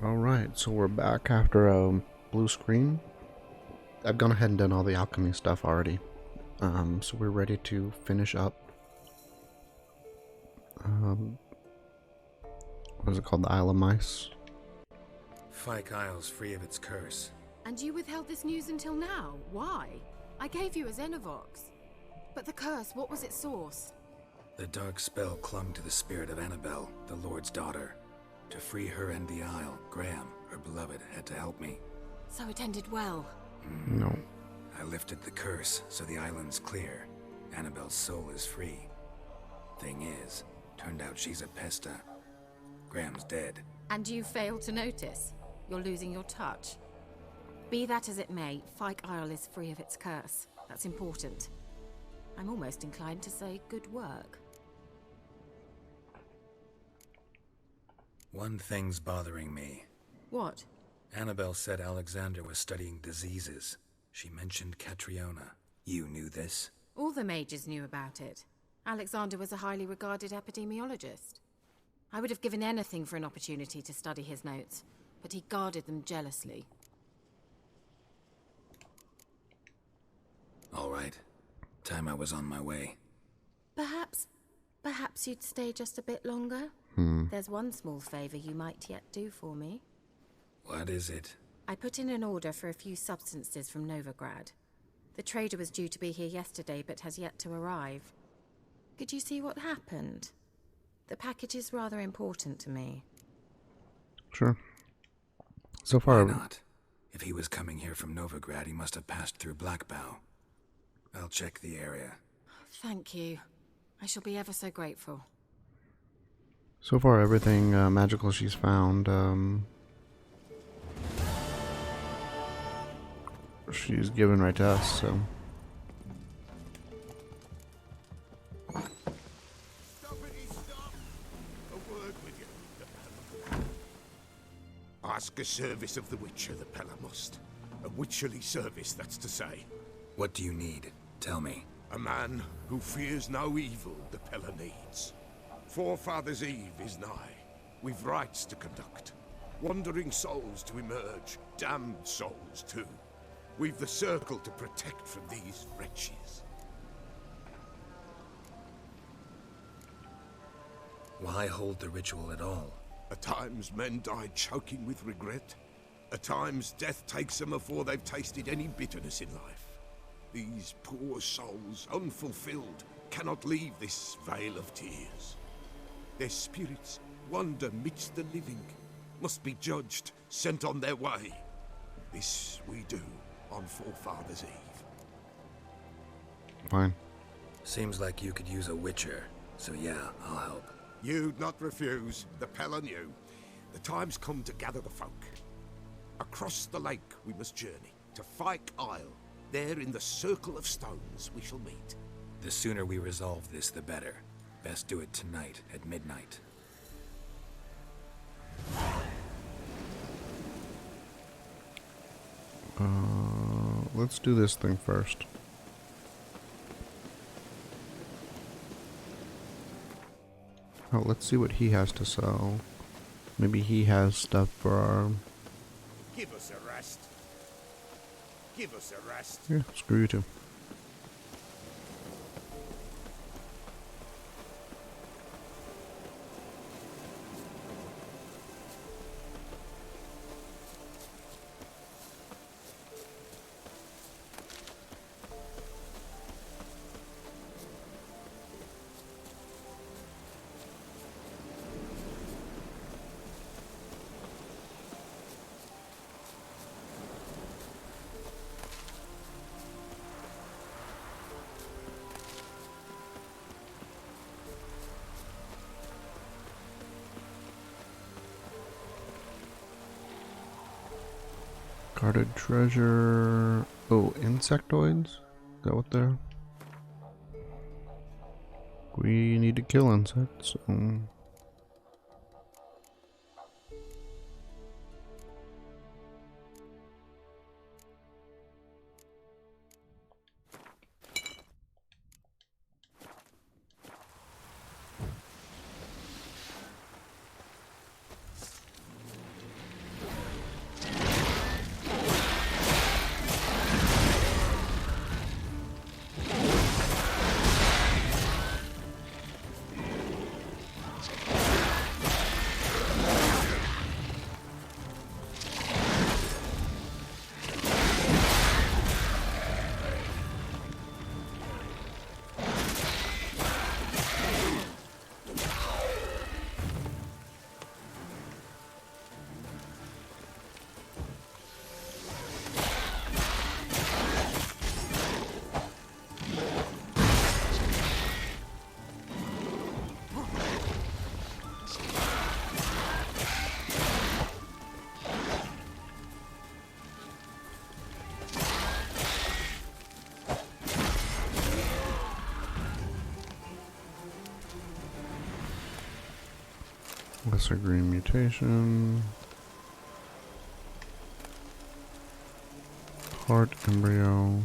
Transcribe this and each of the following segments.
Alright, so we're back after a blue screen. I've gone ahead and done all the alchemy stuff already. So we're ready to finish up. What is it called? The Isle of Mice? Fyke Isle's free of its curse. And you withheld this news until now? Why? I gave you a Xenovox. But the curse, what was its source? The dark spell clung to the spirit of Annabelle, the Lord's daughter. To free her and the Isle, Graham, her beloved, had to help me. So it ended well. No. I lifted the curse, so the island's clear. Annabelle's soul is free. Thing is, turned out she's a Pesta. Graham's dead. And you failed to notice? You're losing your touch. Be that as it may, Fyke Isle is free of its curse. That's important. I'm almost inclined to say good work. One thing's bothering me. What? Annabelle said Alexander was studying diseases. She mentioned Catriona. You knew this? All the mages knew about it. Alexander was a highly regarded epidemiologist. I would have given anything for an opportunity to study his notes, but he guarded them jealously. All right. Time I was on my way. Perhaps you'd stay just a bit longer? There's one small favor you might yet do for me. What is it? I put in an order for a few substances from Novigrad. The trader was due to be here yesterday, but has yet to arrive. Could you see what happened? The package is rather important to me. Sure. So far, Why not? If he was coming here from Novigrad, he must have passed through Blackbow. I'll check the area. Thank you. I shall be ever so grateful. so far everything magical she's found, she's given right to us, so. Stop! A word with you, the Pelham. Ask a service of the Witcher, the Pelham must. A witcherly service, that's to say. What do you need? Tell me. A man who fears no evil, the Pelham needs. Forefathers' Eve is nigh. We've rites to conduct. Wandering souls to emerge, damned souls too. We've the circle to protect from these wretches. Why hold the ritual at all? At times men die choking with regret. At times death takes them before they've tasted any bitterness in life. These poor souls, unfulfilled, cannot leave this vale of tears. Their spirits wander midst the living, must be judged, sent on their way. This we do on Forefathers' Eve. Fine. Seems like you could use a witcher, so yeah, I'll help. You'd not refuse, the Pella knew. The time's come to gather the folk. Across the lake we must journey, to Fyke Isle. There in the Circle of Stones we shall meet. The sooner we resolve this, the better. Best do it tonight at midnight. Let's do this thing first. Oh, let's see what he has to sell. Maybe he has stuff for our... Give us a rest. Give us a rest. Yeah, screw you too. Guarded treasure... Oh, insectoids? Is that what they're... We need to kill insects. lesser green mutation. Heart embryo.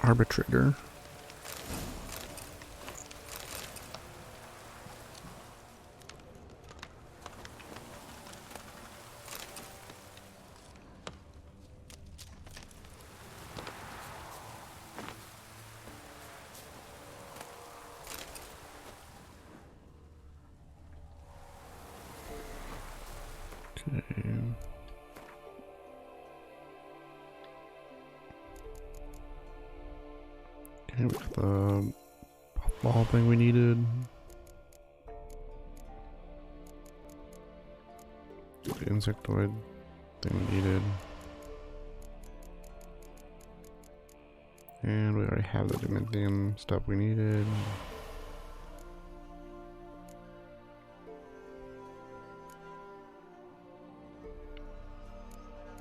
Arbitrator. Okay. Okay, we got the ball thing we needed. The insectoid thing we needed. And we already have the dimethium stuff we needed.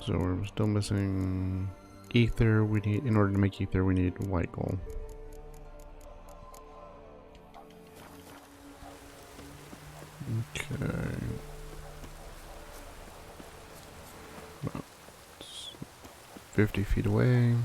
So we're still missing ether. We need, in order to make ether, we need white gold. Okay. About 50 feet away.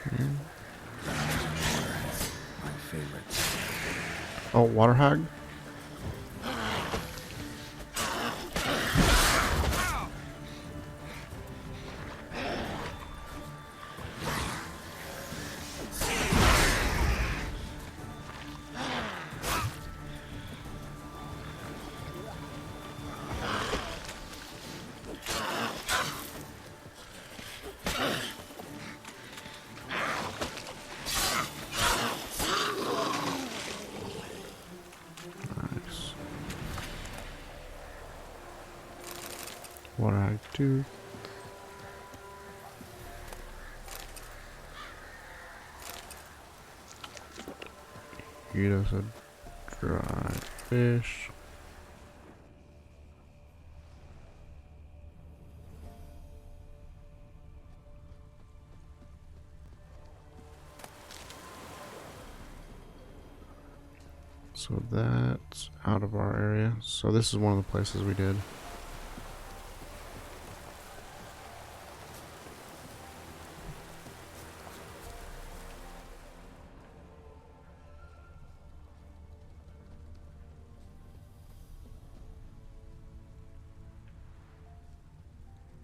Okay. My favorite. Oh, water hog? Nice. Water hog 2. Eat us a dry fish. So that's out of our area. So this is one of the places we did.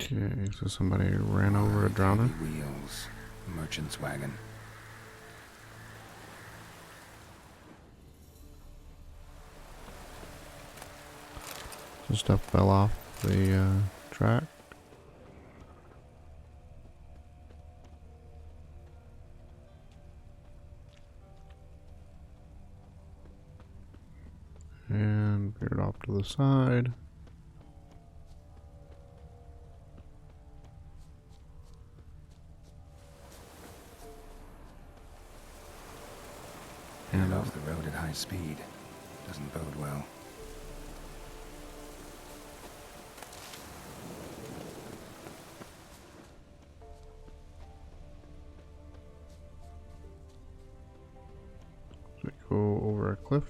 Okay, so somebody ran over a drowner. Heavy wheels. Merchant's wagon. Some stuff fell off the track. And veered off to the side. And off the road at high speed. Doesn't bode well. So we go over a cliff.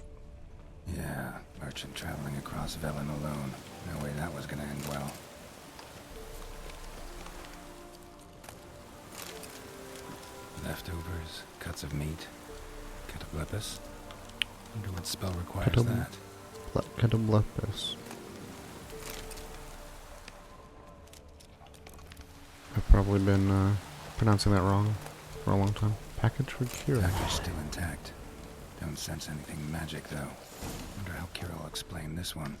Yeah, merchant traveling across Velen alone. No way that was gonna end well. Leftovers, cuts of meat, catoblepis. Wonder what spell requires Catab- that. Catoblepis. I've probably been pronouncing that wrong for a long time. Package for Kira. Package still intact. Don't sense anything magic, though. Wonder how Kira will explain this one.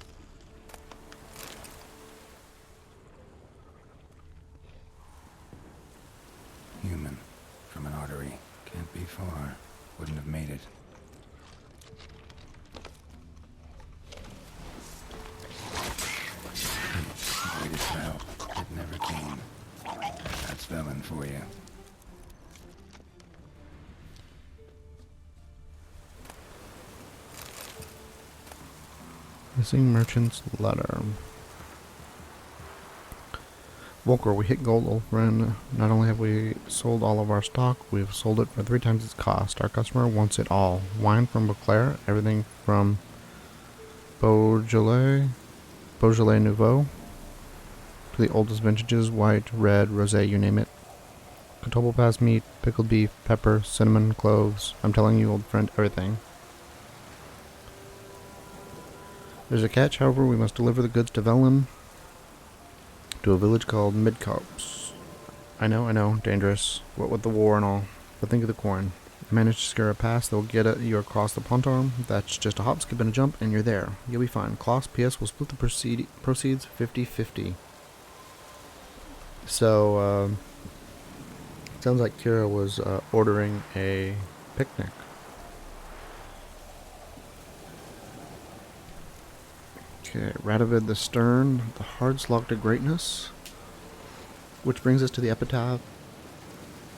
Human. From an artery. Can't be far. Wouldn't have made it. Waited for help. It never came. That's Velen for you. Missing merchant's letter. Volker, we hit gold, old friend. Not only have we sold all of our stock, we've sold it for 3 times its cost. Our customer wants it all. Wine from Beauclair, everything from Beaujolais Nouveau, to the oldest vintages, white, red, rosé, you name it. Cotoble Pass meat, pickled beef, pepper, cinnamon, cloves. I'm telling you, old friend, everything. There's a catch, however, we must deliver the goods to Velen, to a village called Midcopse. I know, dangerous, what with the war and all, but think of the coin. Manage to scare a pass that will get you across the Pontarm. That's just a hop, skip, and a jump, and you're there. You'll be fine. Klaus, P.S. will split the proceeds 50-50. So, sounds like Kira was ordering a picnic. Okay, Radovid the Stern, the Hardslog to Greatness, which brings us to the epithet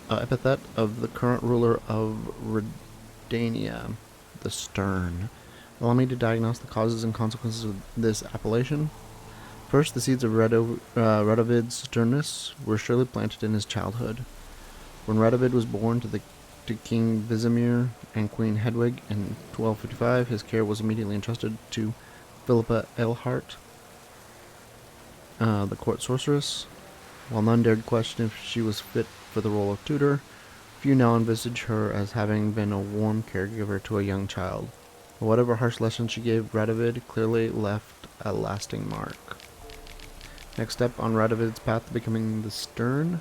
of the current ruler of Redania, the Stern. Allow me to diagnose the causes and consequences of this appellation. First, the seeds of Radovid's sternness were surely planted in his childhood. When Radovid was born to King Vizimir and Queen Hedwig in 1255, his care was immediately entrusted to Philippa Eilhart, the court sorceress. While none dared question if she was fit for the role of tutor, few now envisage her as having been a warm caregiver to a young child. But whatever harsh lessons she gave Radovid clearly left a lasting mark. Next step on Radovid's path to becoming the Stern,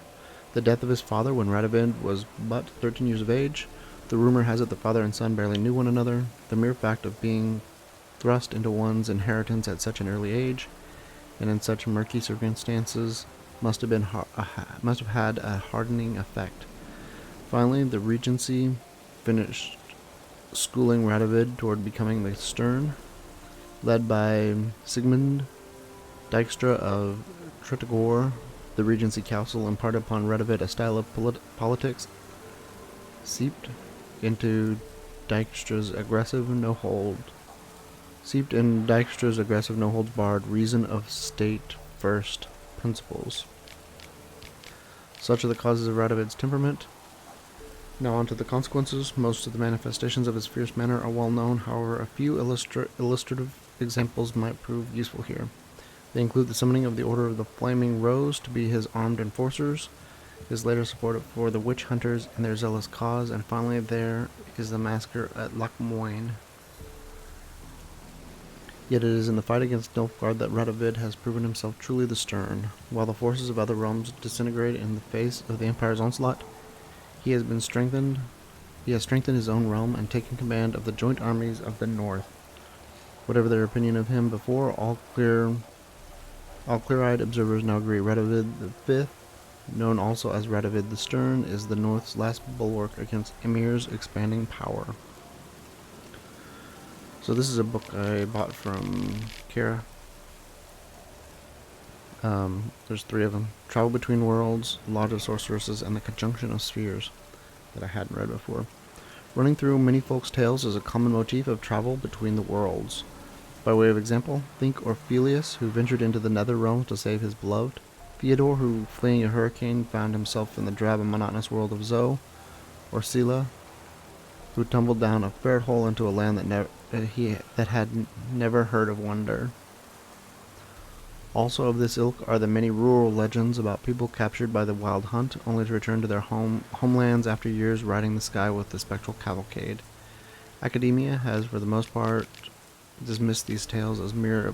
the death of his father when Radovid was but 13 years of age. The rumor has it the father and son barely knew one another. The mere fact of being thrust into one's inheritance at such an early age, and in such murky circumstances, must have had a hardening effect. Finally, the Regency finished schooling Radovid toward becoming the Stern, led by Sigmund Dijkstra of Tretogor. The Regency Council imparted upon Radovid a style of politics seeped in Dijkstra's aggressive, no-holds-barred reason of state first principles. Such are the causes of Radovid's temperament. Now on to the consequences. Most of the manifestations of his fierce manner are well known, however a few illustrative examples might prove useful here. They include the summoning of the Order of the Flaming Rose to be his armed enforcers, his later support for the witch hunters and their zealous cause, and finally there is the massacre at Loch Moyne. Yet it is in the fight against Nilfgaard that Radovid has proven himself truly the Stern. While the forces of other realms disintegrate in the face of the Empire's onslaught, he has strengthened his own realm and taken command of the joint armies of the North. Whatever their opinion of him before, all clear-eyed observers now agree Radovid V, known also as Radovid the Stern, is the North's last bulwark against Emir's expanding power. So this is a book I bought from Kira. There's 3 of them. Travel Between Worlds, Lodge of Sorceresses, and The Conjunction of Spheres, that I hadn't read before. Running through many folks' tales is a common motif of travel between the worlds. By way of example, think Orpheus, who ventured into the nether realms to save his beloved; Theodore, who, fleeing a hurricane, found himself in the drab and monotonous world of Zoe; or Scylla, who tumbled down a ferret hole into a land that had never heard of wonder. Also of this ilk are the many rural legends about people captured by the Wild Hunt, only to return to their homelands after years riding the sky with the spectral cavalcade. Academia has, for the most part, dismissed these tales as mere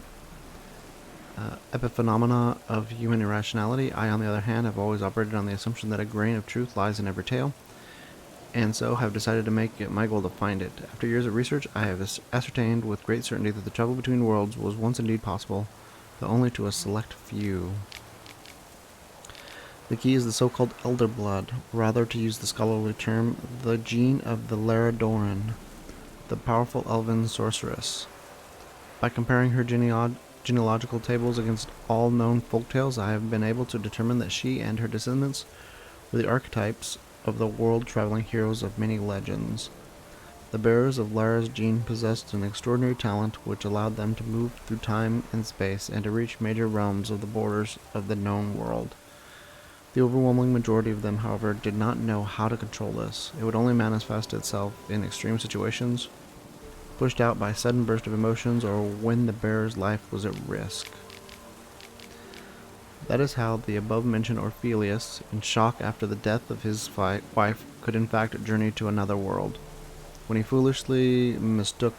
epiphenomena of human irrationality. I, on the other hand, have always operated on the assumption that a grain of truth lies in every tale, and so have decided to make it my goal to find it. After years of research, I have ascertained with great certainty that the travel between worlds was once indeed possible, though only to a select few. The key is the so-called elder blood, rather, to use the scholarly term, the gene of the Lara Dorren, the powerful elven sorceress. By comparing her genealogical tables against all known folktales, I have been able to determine that she and her descendants were the archetypes of the world-traveling heroes of many legends. The bearers of Lara's gene possessed an extraordinary talent which allowed them to move through time and space and to reach major realms of the borders of the known world. The overwhelming majority of them, however, did not know how to control this. It would only manifest itself in extreme situations, pushed out by a sudden burst of emotions, or when the bearer's life was at risk. That is how the above-mentioned Orpheus, in shock after the death of his wife, could in fact journey to another world, which he foolishly mistook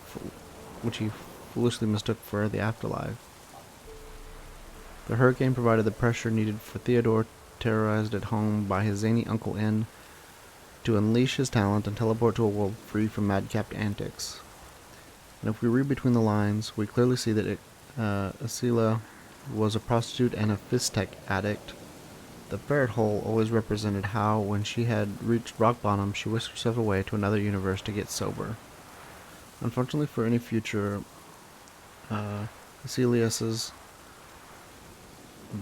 for the afterlife. The hurricane provided the pressure needed for Theodore, terrorized at home by his zany Uncle N, to unleash his talent and teleport to a world free from madcap antics. And if we read between the lines, we clearly see that Asila was a prostitute and a fist-tech addict. The ferret hole always represented how, when she had reached rock bottom, she whisked herself away to another universe to get sober. Unfortunately for any future Asiliuses,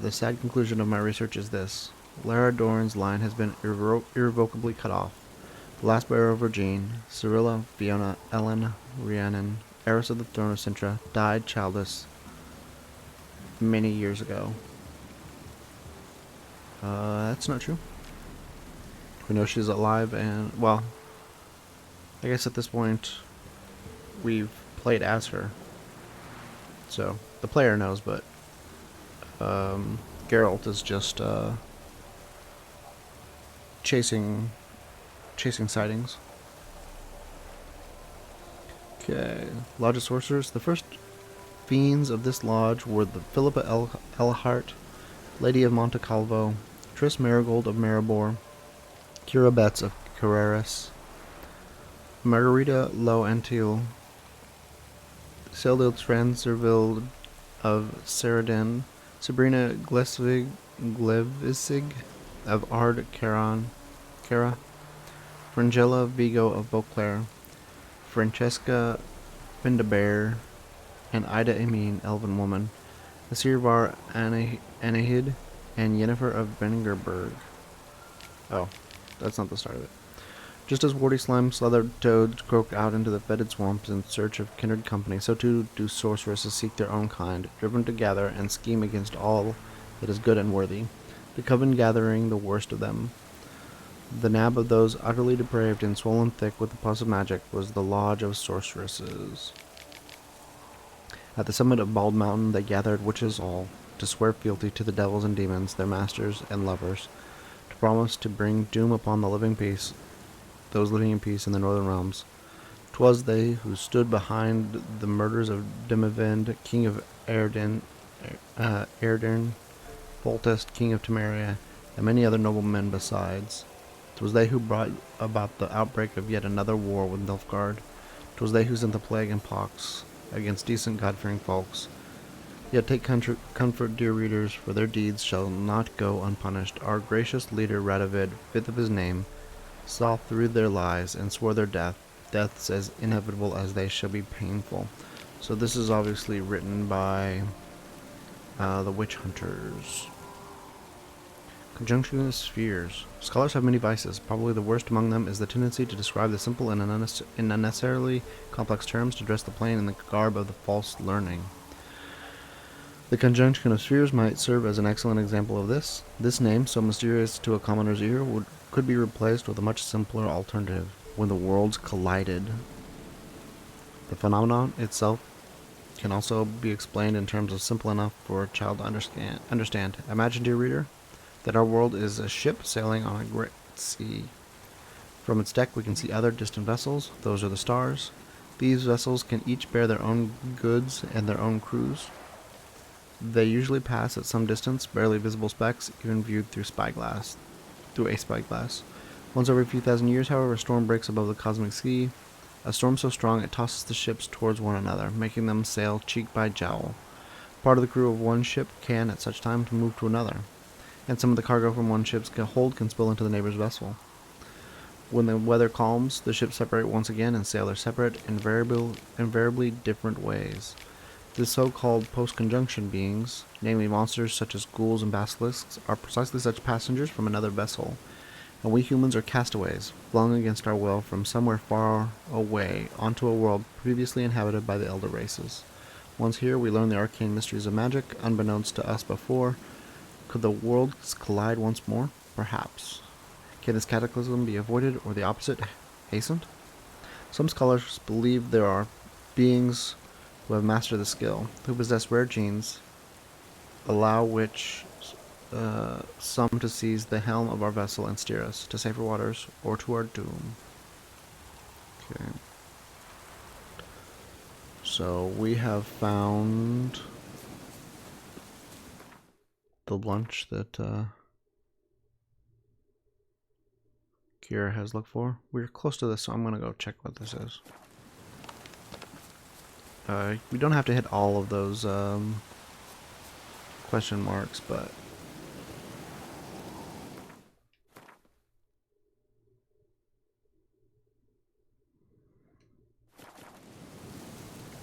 the sad conclusion of my research is this: Lara Dorren's line has been irrevocably cut off. The last bearer of her gene, Cyrilla Fiona Ellen Rhiannon, heiress of the throne of Cintra, died childless many years ago. That's not true. We know she's alive, and, well, I guess at this point we've played as her, so the player knows, but Geralt is just chasing sightings. Okay, Lodge of Sorcerers. The first fiends of this lodge were the Philippa Elhart, Lady of Monte Calvo, Triss Marigold of Maribor, Kira Betts of Carreras, Margarita Lo Antil, Seldil Transerville of Saradin, Sabrina Glevissig of Ard Cara, Frangella Vigo of Beauclair, Francesca Findabair, and Ida Emin, Elven Woman, Asirvar Anahid, and Yennefer of Vengerberg. Oh, that's not the start of it. Just as warty slime slathered toads croak out into the fetid swamps in search of kindred company, so too do sorceresses seek their own kind, driven to gather and scheme against all that is good and worthy, the coven gathering the worst of them. The nab of those utterly depraved and swollen thick with the pus of magic was the Lodge of Sorceresses. At the summit of Bald Mountain they gathered witches all, to swear fealty to the devils and demons, their masters and lovers, to promise to bring doom upon the those living in peace in the northern realms. 'Twas they who stood behind the murders of Demivind, king of Eredin, Foltest, king of Temeria, and many other noblemen besides. 'Twas they who brought about the outbreak of yet another war with Nilfgaard. 'Twas they who sent the plague and pox against decent God-fearing folks. Yet take comfort, dear readers, for their deeds shall not go unpunished. Our gracious leader Radovid, fifth of his name, saw through their lies and swore their deaths as inevitable as they shall be painful. So this is obviously written by the witch hunters. Conjunction of spheres. Scholars have many vices. Probably the worst among them is the tendency to describe the simple in unnecessarily complex terms, to dress the plain in the garb of the false learning. The conjunction of spheres might serve as an excellent example of this. This name, so mysterious to a commoner's ear, could be replaced with a much simpler alternative: when the worlds collided. The phenomenon itself can also be explained in terms of simple enough for a child to understand. Imagine, dear reader, that our world is a ship sailing on a great sea. From its deck we can see other distant vessels. Those are the stars. These vessels can each bear their own goods and their own crews. They usually pass at some distance, barely visible specks, even viewed through a spyglass. Once every few thousand years, however, a storm breaks above the cosmic sea. A storm so strong it tosses the ships towards one another, making them sail cheek by jowl. Part of the crew of one ship can, at such time, move to another, and some of the cargo from one ship's hold can spill into the neighbor's vessel. When the weather calms, the ships separate once again and sail their separate, invariably different ways. The so-called post-conjunction beings, namely monsters such as ghouls and basilisks, are precisely such passengers from another vessel, and we humans are castaways, flung against our will from somewhere far away onto a world previously inhabited by the elder races. Once here, we learn the arcane mysteries of magic, unbeknownst to us before. Could the worlds collide once more? Perhaps. Can this cataclysm be avoided, or the opposite, hastened? Some scholars believe there are beings who have mastered the skill, who possess rare genes, allow which some to seize the helm of our vessel and steer us to safer waters or to our doom. Okay. So we have found the lunch that Kira has looked for. We're close to this, so I'm gonna go check what this is. We don't have to hit all of those question marks, but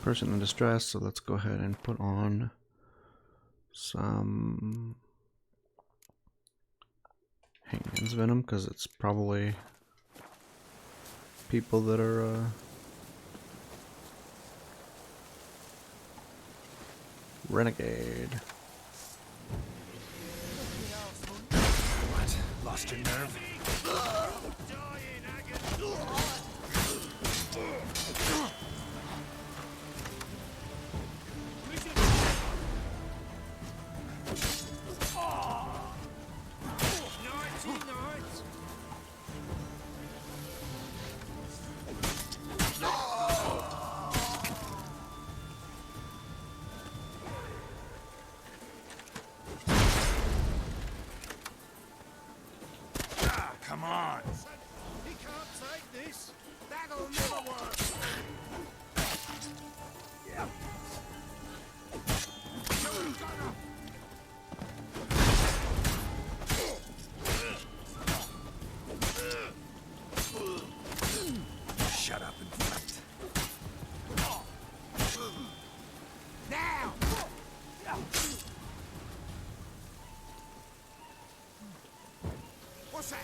person in distress, so let's go ahead and put on some Hangman's Venom, because it's probably people that are renegade. What? Lost your nerve? Come on! He can't take this! That'll never work! Yeah. Shut up and fight. Now! What's that?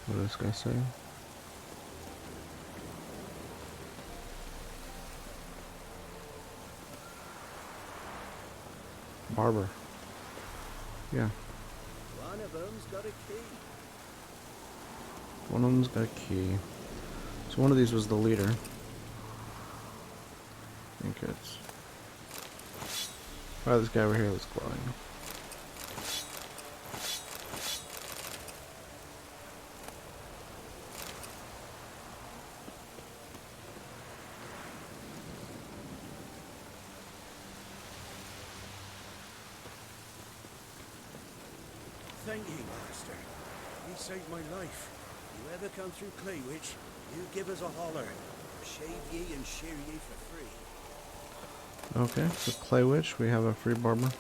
What did this guy say? Barber. Yeah. One of them's got a key. One of them's got a key. So one of these was the leader. I think it's... Oh, this guy over here was glowing. Thank you, Master. You saved my life. You ever come through Claywitch, you give us a holler. Shave ye and shear ye for free. Okay, so Claywitch, we have a free barber.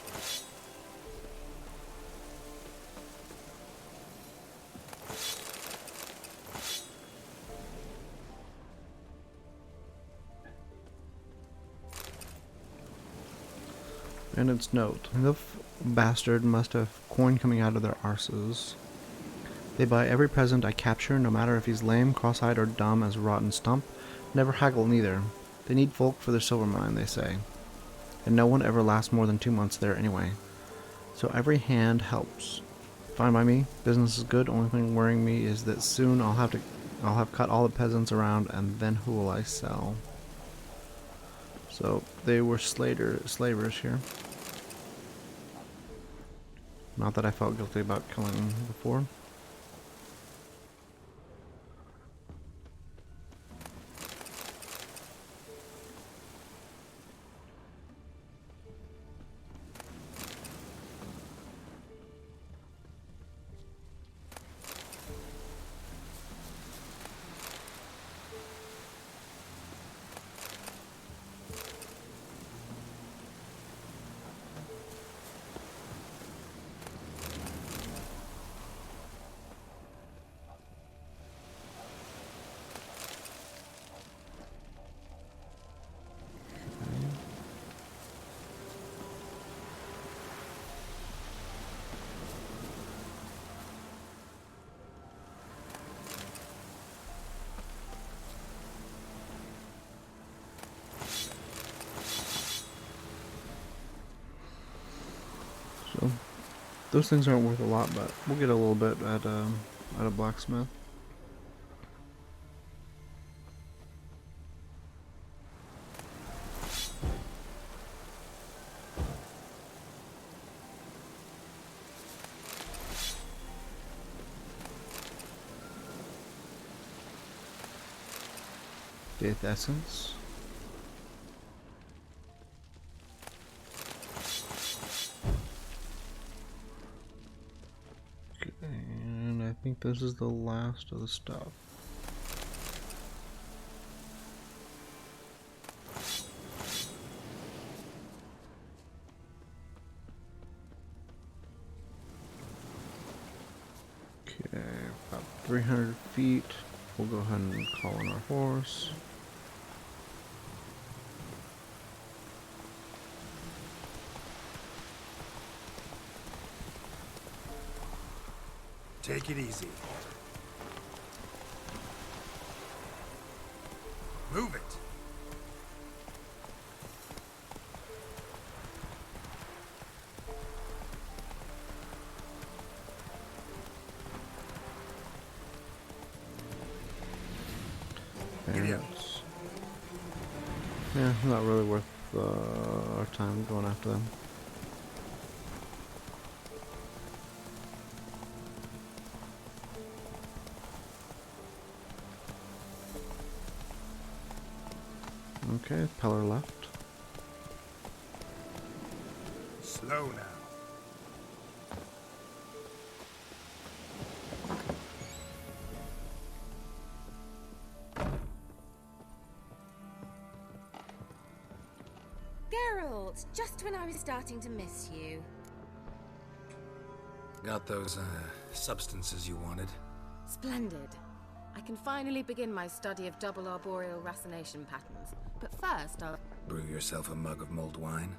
And its note. The bastard must have coin coming out of their arses. They buy every present I capture, no matter if he's lame, cross-eyed, or dumb as a rotten stump. Never haggle neither. They need folk for their silver mine, they say. And no one ever lasts more than 2 months there anyway. So every hand helps. Fine by me. Business is good. Only thing worrying me is that soon I'll have cut all the peasants around, and then who will I sell? So they were slavers here. Not that I felt guilty about killing them before. So those things aren't worth a lot, but we'll get a little bit at a blacksmith. Death essence. Okay, and I think this is the last of the stuff. Okay, about 300 feet. We'll go ahead and call in our horse. Take it easy. Move it. Giddy up. Yeah, not really worth our time going after them. Okay, Peller left. Slow now. Geralt, just when I was starting to miss you. Got those, substances you wanted? Splendid. I can finally begin my study of double arboreal racination patterns. But first, I'll... Brew yourself a mug of mulled wine.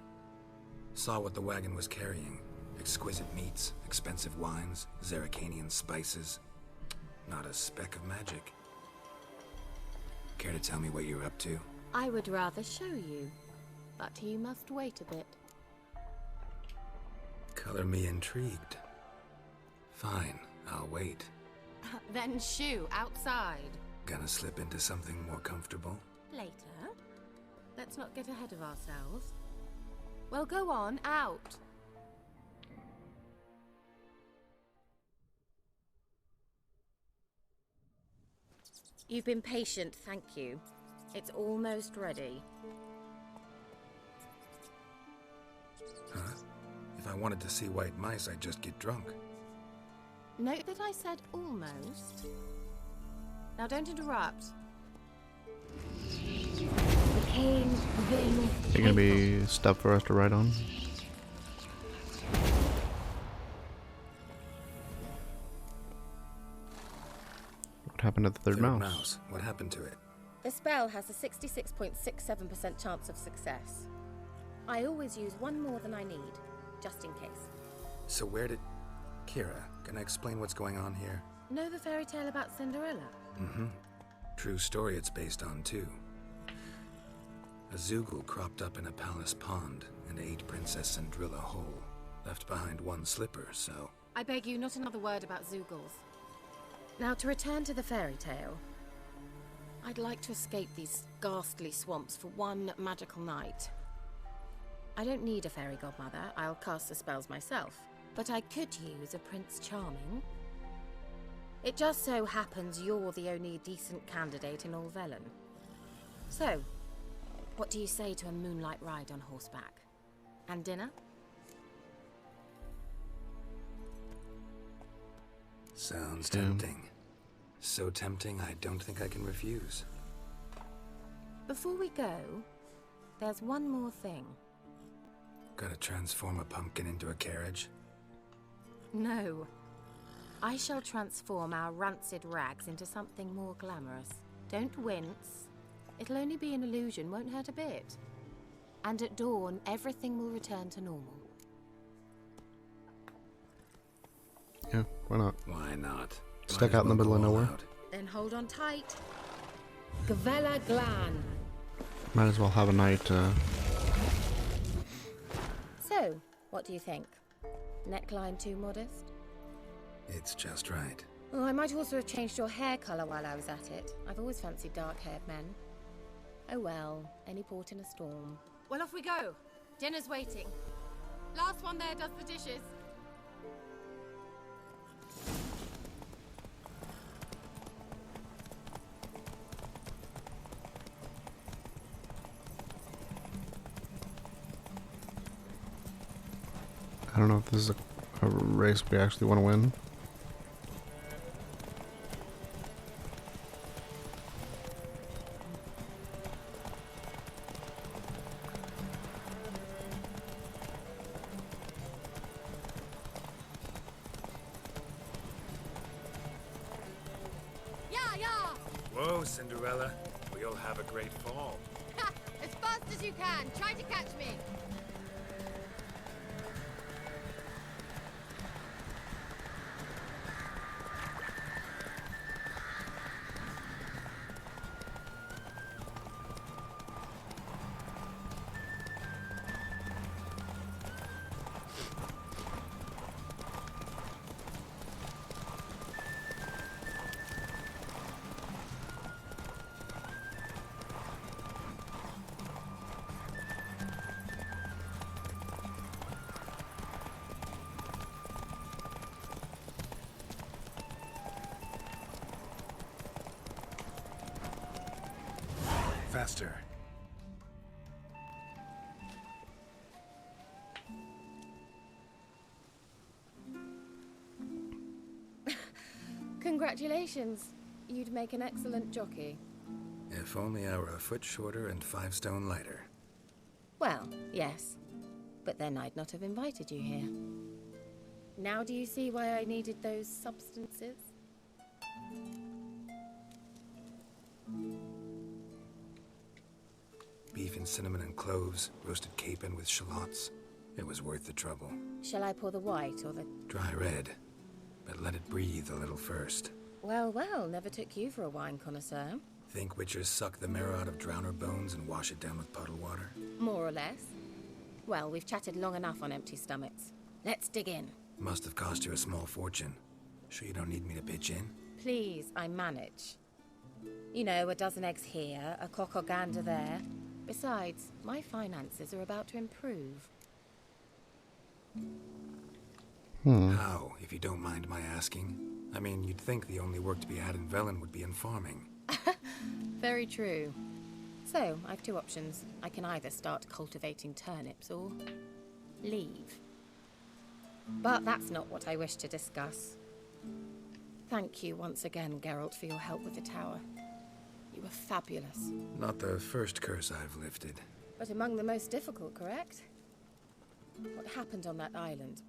Saw what the wagon was carrying. Exquisite meats, expensive wines, Zerrikanian spices. Not a speck of magic. Care to tell me what you're up to? I would rather show you. But you must wait a bit. Color me intrigued. Fine, I'll wait. Then shoo, outside. Gonna slip into something more comfortable? Later. Let's not get ahead of ourselves. Well, go on, out. You've been patient, thank you. It's almost ready. Huh? If I wanted to see white mice, I'd just get drunk. Note that I said almost. Now don't interrupt. Became then They're gonna be stuff for us to ride on. What happened to the third mouse? What happened to it? The spell has a 66.67% chance of success. I always use one more than I need, just in case. So where did... Kira, can I explain what's going on here? Know the fairy tale about Cinderella? Mm-hmm. True story it's based on, too. A Zoogle cropped up in a palace pond and ate Princess Cinderella whole. Left behind one slipper, so... I beg you, not another word about Zeugles. Now, to return to the fairy tale. I'd like to escape these ghastly swamps for one magical night. I don't need a fairy godmother, I'll cast the spells myself. But I could use a Prince Charming. It just so happens you're the only decent candidate in all Velen. So, what do you say to a moonlight ride on horseback? And dinner? Sounds tempting. So tempting, I don't think I can refuse. Before we go, there's one more thing. Gotta transform a pumpkin into a carriage? No. I shall transform our rancid rags into something more glamorous. Don't wince. It'll only be an illusion, won't hurt a bit. And at dawn, everything will return to normal. Yeah, why not? Why not? Stuck Might as out in the well middle of go all nowhere. out. Then hold on tight. Gavella Glan. Might as well have a night, So, what do you think? Neckline too modest? It's just right. Oh, I might also have changed your hair colour while I was at it. I've always fancied dark-haired men. Oh well, any port in a storm. Well, off we go. Dinner's waiting. Last one there does the dishes. I don't know if this is a race we actually want to win. Yeah, yeah! Whoa, Cinderella. We'll have a great fall. As fast as you can. Try to catch me. Faster. Congratulations. You'd make an excellent jockey. If only I were a foot shorter and 5 stone lighter. Well, yes. But then I'd not have invited you here. Now do you see why I needed those substances? Beef and cinnamon and cloves, roasted capon with shallots. It was worth the trouble. Shall I pour the white or the... Dry red, but let it breathe a little first. Well, well, never took you for a wine connoisseur. Think witchers suck the marrow out of drowner bones and wash it down with puddle water? More or less. Well, we've chatted long enough on empty stomachs. Let's dig in. Must have cost you a small fortune. Sure you don't need me to pitch in? Please, I manage. You know, a dozen eggs here, a cock or gander there. Besides, my finances are about to improve. How, if you don't mind my asking? I mean, you'd think the only work to be had in Velen would be in farming. Very true. So, I've two options. I can either start cultivating turnips or leave. But that's not what I wish to discuss. Thank you once again, Geralt, for your help with the tower. You were fabulous. Not the first curse I've lifted. But among the most difficult, correct? What happened on that island?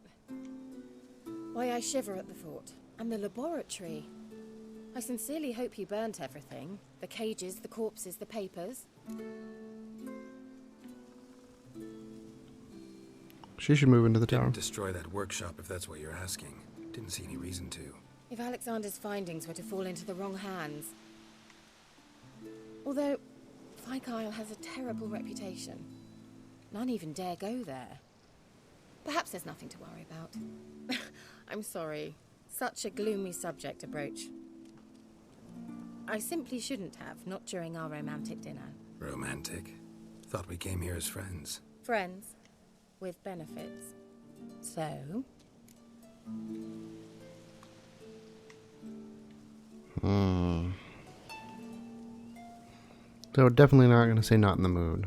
Why, I shiver at the thought. And the laboratory. I sincerely hope you burnt everything. The cages, the corpses, the papers. She should move into the tower. Didn't destroy that workshop if that's what you're asking. Didn't see any reason to. If Alexander's findings were to fall into the wrong hands. Although, Fyke Isle has a terrible reputation. None even dare go there. Perhaps there's nothing to worry about. I'm sorry. Such a gloomy subject to broach. I simply shouldn't have, not during our romantic dinner. Romantic? Thought we came here as friends. Friends, with benefits. So? So definitely not going to say not in the mood.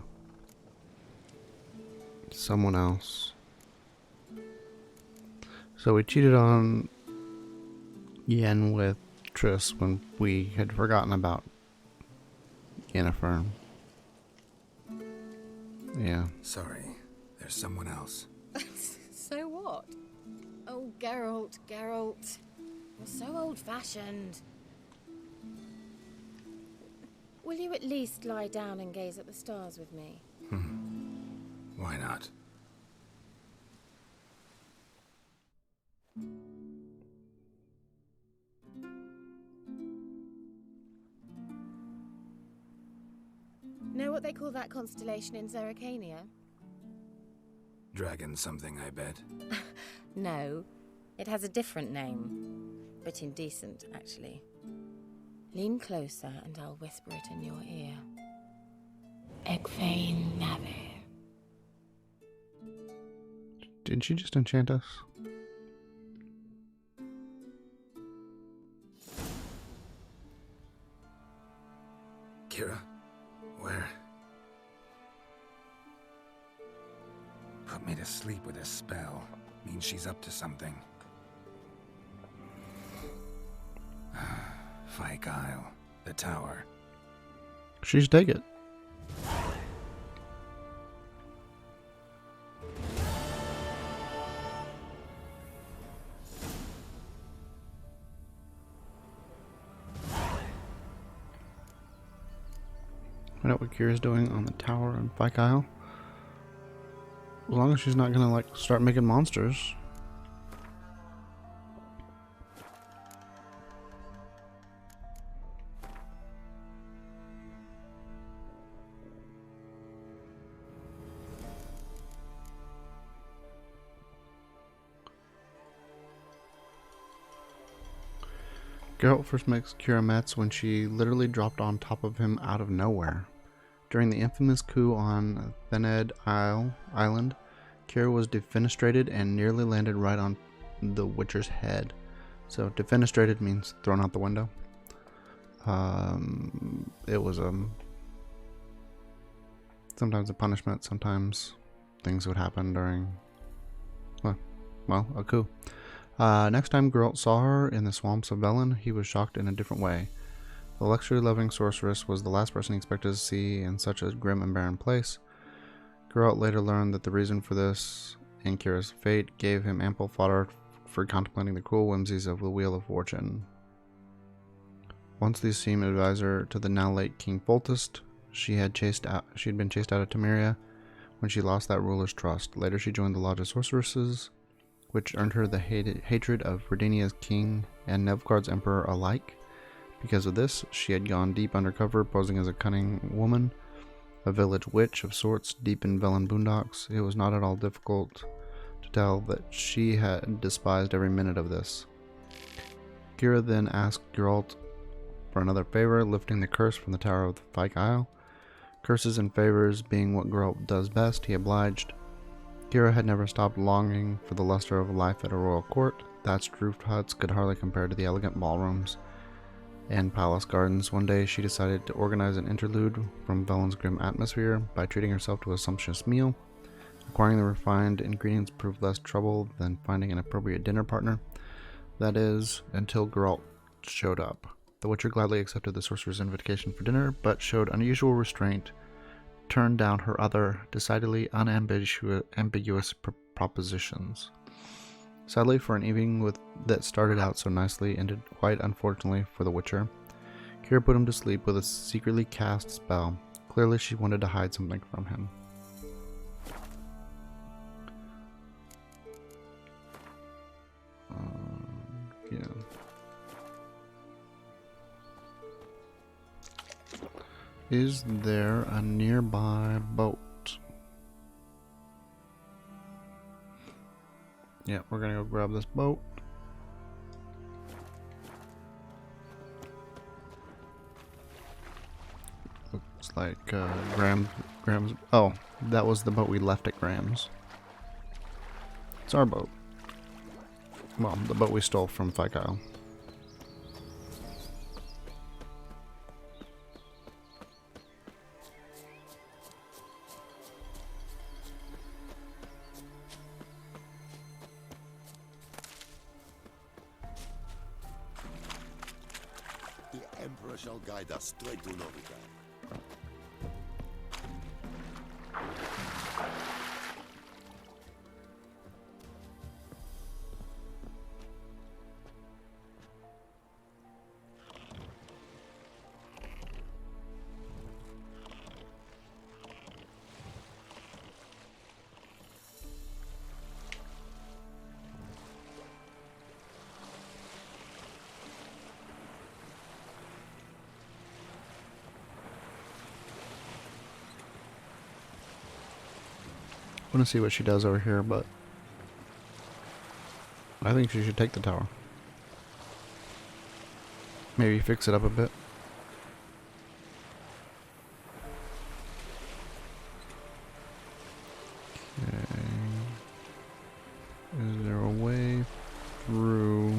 Someone else. So we cheated on Yen with Triss when we had forgotten about Yennefer. Yeah. Sorry, there's someone else. So what? Oh, Geralt, Geralt. You're so old-fashioned. Will you at least lie down and gaze at the stars with me? Why not? Know what they call that constellation in Zerrikania? Dragon something, I bet. No, it has a different name. But indecent, actually. Lean closer and I'll whisper it in your ear. Egfain Nave. Did she just enchant us? Kira? Where? Put me to sleep with a spell. Means she's up to something. Fyke Isle. The tower. She should take it. Find out what Kira's doing on the tower in Fyke Isle. As long as she's not gonna like start making monsters. Geralt first makes Kira Metz when she literally dropped on top of him out of nowhere. During the infamous coup on Thened Island, Kira was defenestrated and nearly landed right on the Witcher's head. So defenestrated means thrown out the window. It was sometimes a punishment, sometimes things would happen during, well, a coup. Next time Geralt saw her in the swamps of Velen, he was shocked in a different way. The luxury-loving sorceress was the last person he expected to see in such a grim and barren place. Geralt later learned that the reason for this, and Kira's fate, gave him ample fodder for contemplating the cruel whimsies of the Wheel of Fortune. Once the esteemed advisor to the now late King Foltest, she had been chased out of Temeria when she lost that ruler's trust. Later she joined the Lodge of Sorceresses, which earned her the hatred of Redania's king and Nilfgaard's emperor alike. Because of this, she had gone deep undercover, posing as a cunning woman, a village witch of sorts, deep in Velen boondocks. It was not at all difficult to tell that she had despised every minute of this. Kira then asked Geralt for another favor, lifting the curse from the Tower of the Fyke Isle. Curses and favors being what Geralt does best, he obliged. Kira had never stopped longing for the luster of life at a royal court. Thatched roofed huts could hardly compare to the elegant ballrooms and palace gardens. One day she decided to organize an interlude from Velen's grim atmosphere by treating herself to a sumptuous meal. Acquiring the refined ingredients proved less trouble than finding an appropriate dinner partner. That is, until Geralt showed up. The Witcher gladly accepted the sorcerer's invitation for dinner, but showed unusual restraint, turned down her other, decidedly unambiguous propositions. Sadly, for an evening that started out so nicely, ended quite unfortunately for the Witcher. Kira put him to sleep with a secretly cast spell. Clearly she wanted to hide something from him. Yeah. Is there a nearby boat? Yeah, we're gonna go grab this boat. Looks like Graham's. Oh, that was the boat we left at Graham's. It's our boat. Well, the boat we stole from Fikyle. The Emperor shall guide us straight to Novigrad. I want to see what she does over here, but I think she should take the tower. Maybe fix it up a bit. Okay. Is there a way through?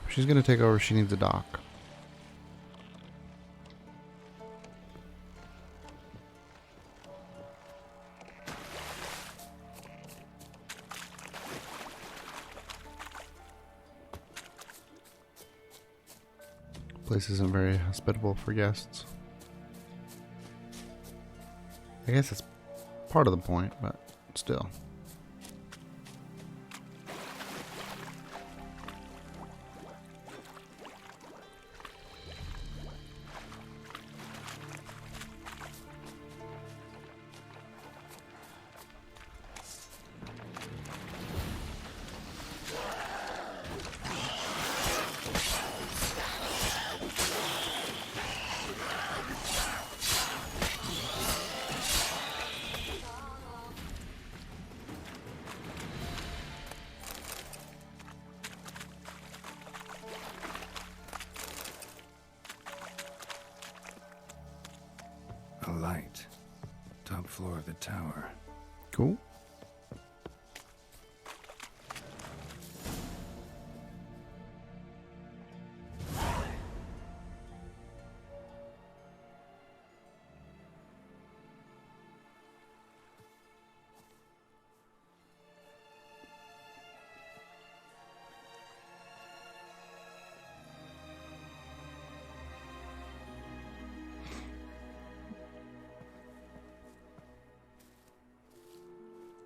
If she's gonna take over, she needs a dock. Place isn't very hospitable for guests. I guess it's part of the point, but still. A light. Top floor of the tower. Cool.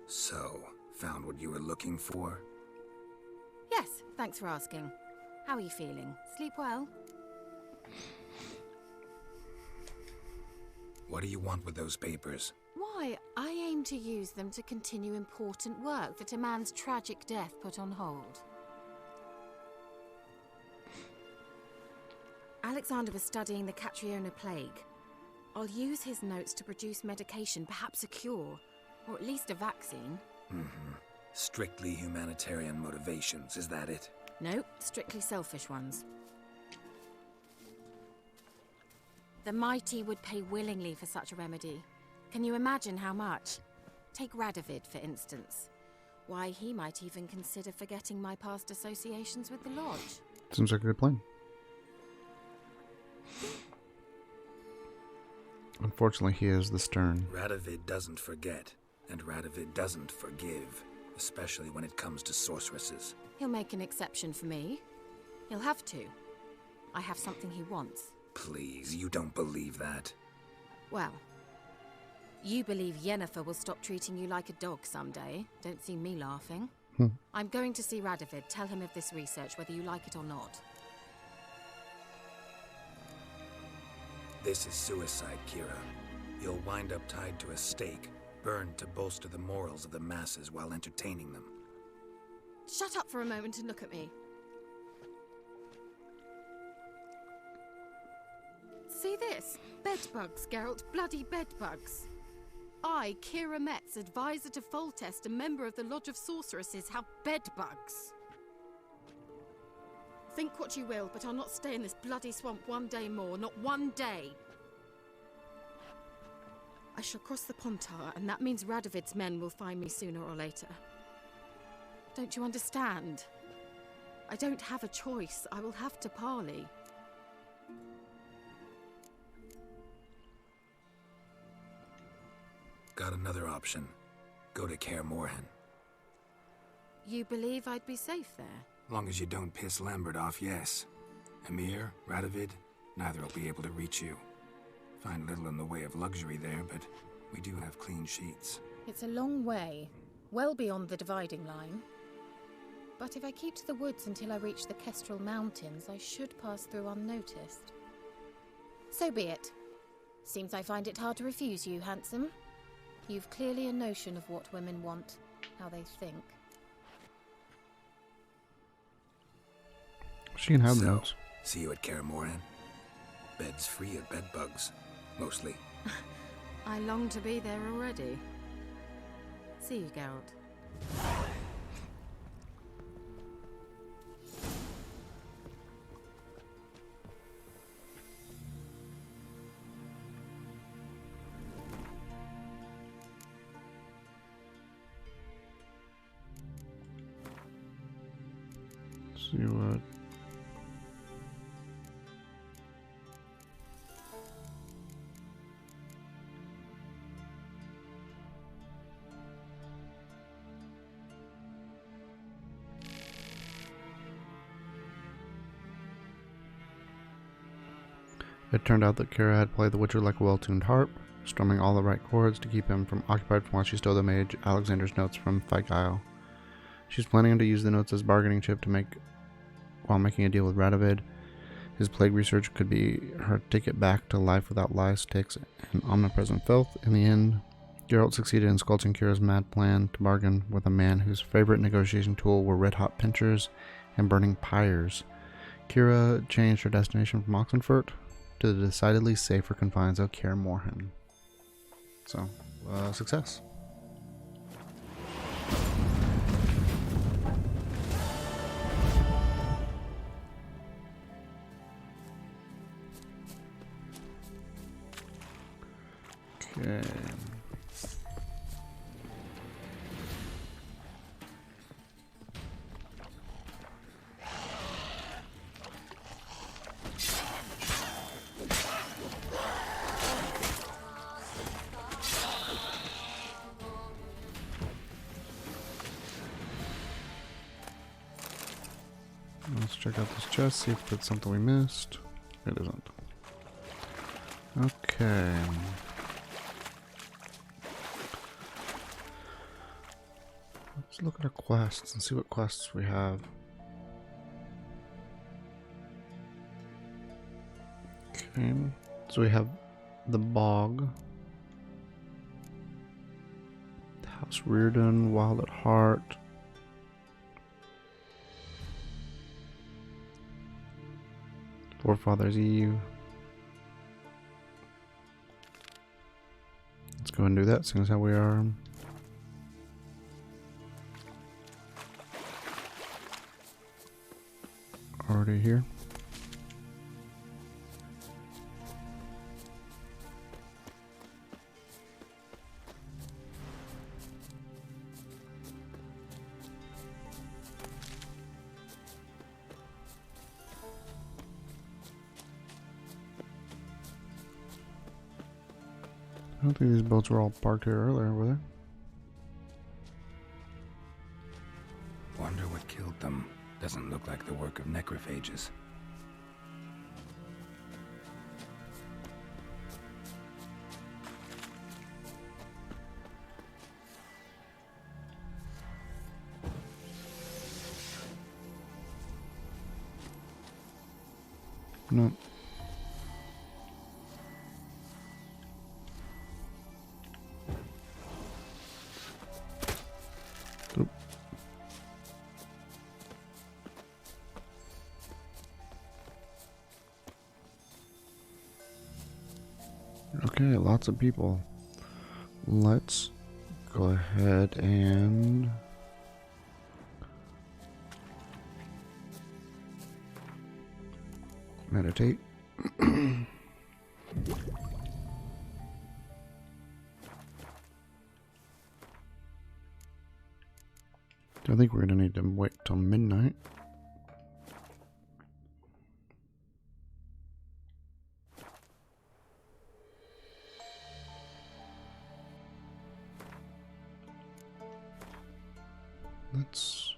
So, found what you were looking for? Yes, thanks for asking. How are you feeling? Sleep well? What do you want with those papers? Why, I aim to use them to continue important work that a man's tragic death put on hold. Alexander was studying the Catriona plague. I'll use his notes to produce medication, perhaps a cure, or at least a vaccine. Strictly humanitarian motivations, is that it? No, strictly selfish ones. The mighty would pay willingly for such a remedy. Can you imagine how much? Take Radovid, for instance. Why, he might even consider forgetting my past associations with the Lodge. Seems like a good plan. Unfortunately, he is the stern. Radovid doesn't forget, and Radovid doesn't forgive, especially when it comes to sorceresses. He'll make an exception for me. He'll have to. I have something he wants. Please, you don't believe that. Well, you believe Yennefer will stop treating you like a dog someday. Don't see me laughing. I'm going to see Radovid, tell him of this research, whether you like it or not. This is suicide, Kira. You'll wind up tied to a stake, burned to bolster the morals of the masses while entertaining them. Shut up for a moment and look at me. See this? Bedbugs, Geralt. Bloody bedbugs. I, Kira Metz, advisor to Foltest, a member of the Lodge of Sorceresses, have bedbugs. Think what you will, but I'll not stay in this bloody swamp one day more. Not one day. I shall cross the Pontar, and that means Radovid's men will find me sooner or later. Don't you understand? I don't have a choice. I will have to parley. Got another option. Go to Kaer Morhen. You believe I'd be safe there? Long as you don't piss Lambert off, yes. Emir, Radovid, neither will be able to reach you. Find little in the way of luxury there, but we do have clean sheets. It's a long way, well beyond the dividing line. But if I keep to the woods until I reach the Kestrel Mountains, I should pass through unnoticed. So be it. Seems I find it hard to refuse you, handsome. You've clearly a notion of what women want, how they think. She can have So, notes. see you at Kaer Morhen. Beds free of bedbugs, mostly. I long to be there already. See you, Geralt. See what. It turned out that Kira had played the Witcher like a well-tuned harp, strumming all the right chords to keep him from occupied while she stole the mage Alexander's notes from Fyke Isle. She's planning to use the notes as bargaining chip to make while making a deal with Radovid. His plague research could be her ticket back to life without lies, ticks, and omnipresent filth. In the end, Geralt succeeded in sculpting Kira's mad plan to bargain with a man whose favorite negotiation tool were red-hot pinchers and burning pyres. Kira changed her destination from Oxenfurt to the decidedly safer confines of Kaer Morhen. So, success. Okay. Let's check out this chest, see if it's something we missed. It isn't. Okay. Let's look at our quests and see what quests we have. Okay, so we have the Bog, House Reardon, Wild at Heart, Forefathers Eve. Let's go and do that, seeing as how we are already here. I don't think these boats were all parked here earlier, were they? Wonder what killed them. Doesn't look like the work of necrophages. No. Okay, lots of people. Let's go ahead and meditate. I think we're gonna need to wait till midnight. Let's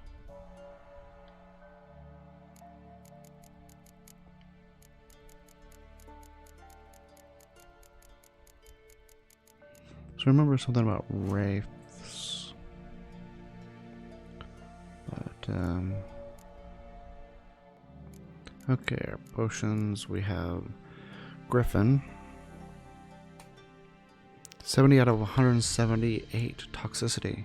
so remember something about wraiths, but okay, our potions, we have Griffin, 70 out of 178 toxicity.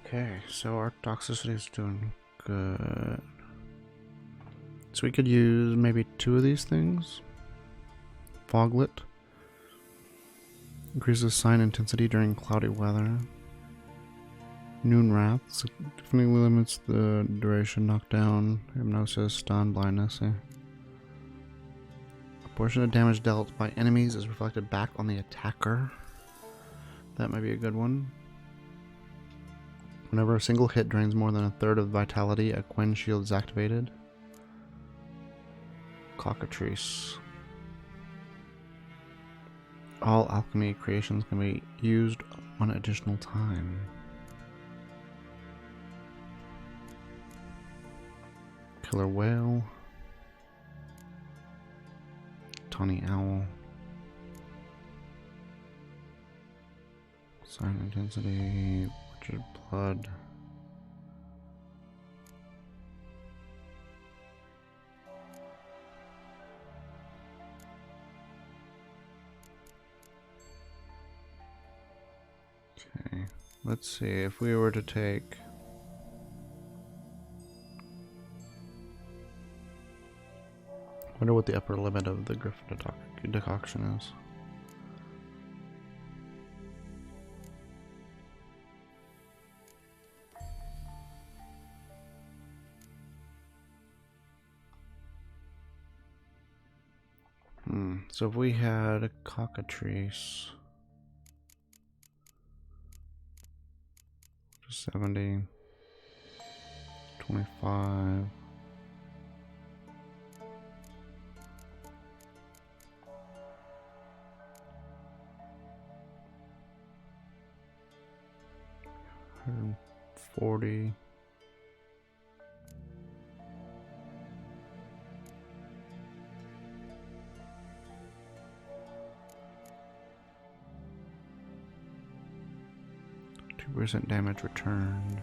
Okay, so our toxicity is doing good. So we could use maybe 2 of these things. Foglet increases sign intensity during cloudy weather. Noon Wrath significantly limits the duration, knockdown, hypnosis, stun, blindness. A portion of damage dealt by enemies is reflected back on the attacker. That might be a good one. Whenever a single hit drains more than a third of vitality, a Quen shield is activated. Cockatrice. All alchemy creations can be used 1 additional time. Killer Whale. Tawny Owl. Sign intensity. Butchered Blood. Okay, let's see if we were to take I wonder what the upper limit of the Griffin decoction is. So if we had a cockatrice, 70, 25. And 40. % damage returned.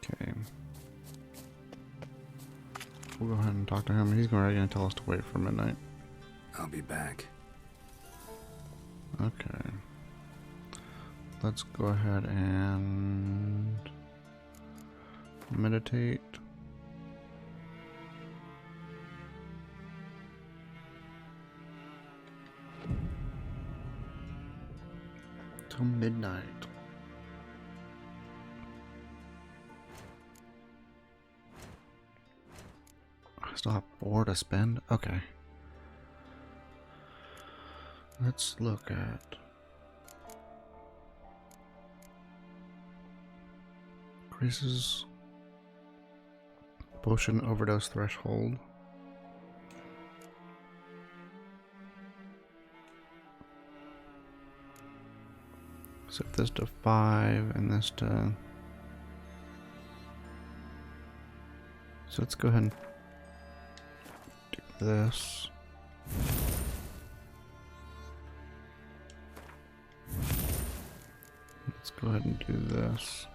Okay. We'll go ahead and talk to him. He's already going to tell us to wait for midnight. I'll be back. Okay. Let's go ahead and meditate. Till midnight. I still have 4 to spend? Okay. Let's look at increases potion overdose threshold. Set this to 5 and this to... So let's go ahead and do this. go ahead and do this.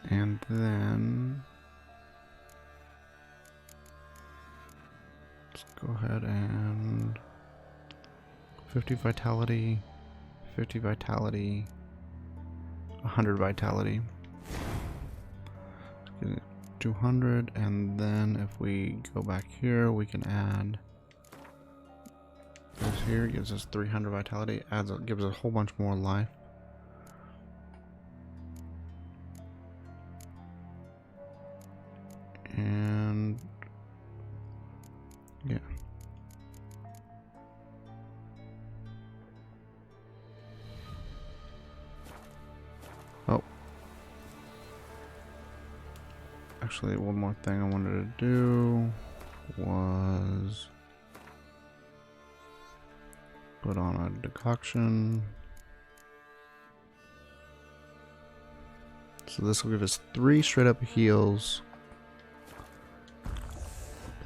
And then let's go ahead and 50 vitality, 50 vitality, 100 vitality. 200, and then if we go back here, we can add this here. Gives us 300 vitality. Gives us a whole bunch more life. And yeah. Oh. Actually, one more thing I wanted to do was put on a decoction. So this will give us 3 straight up heals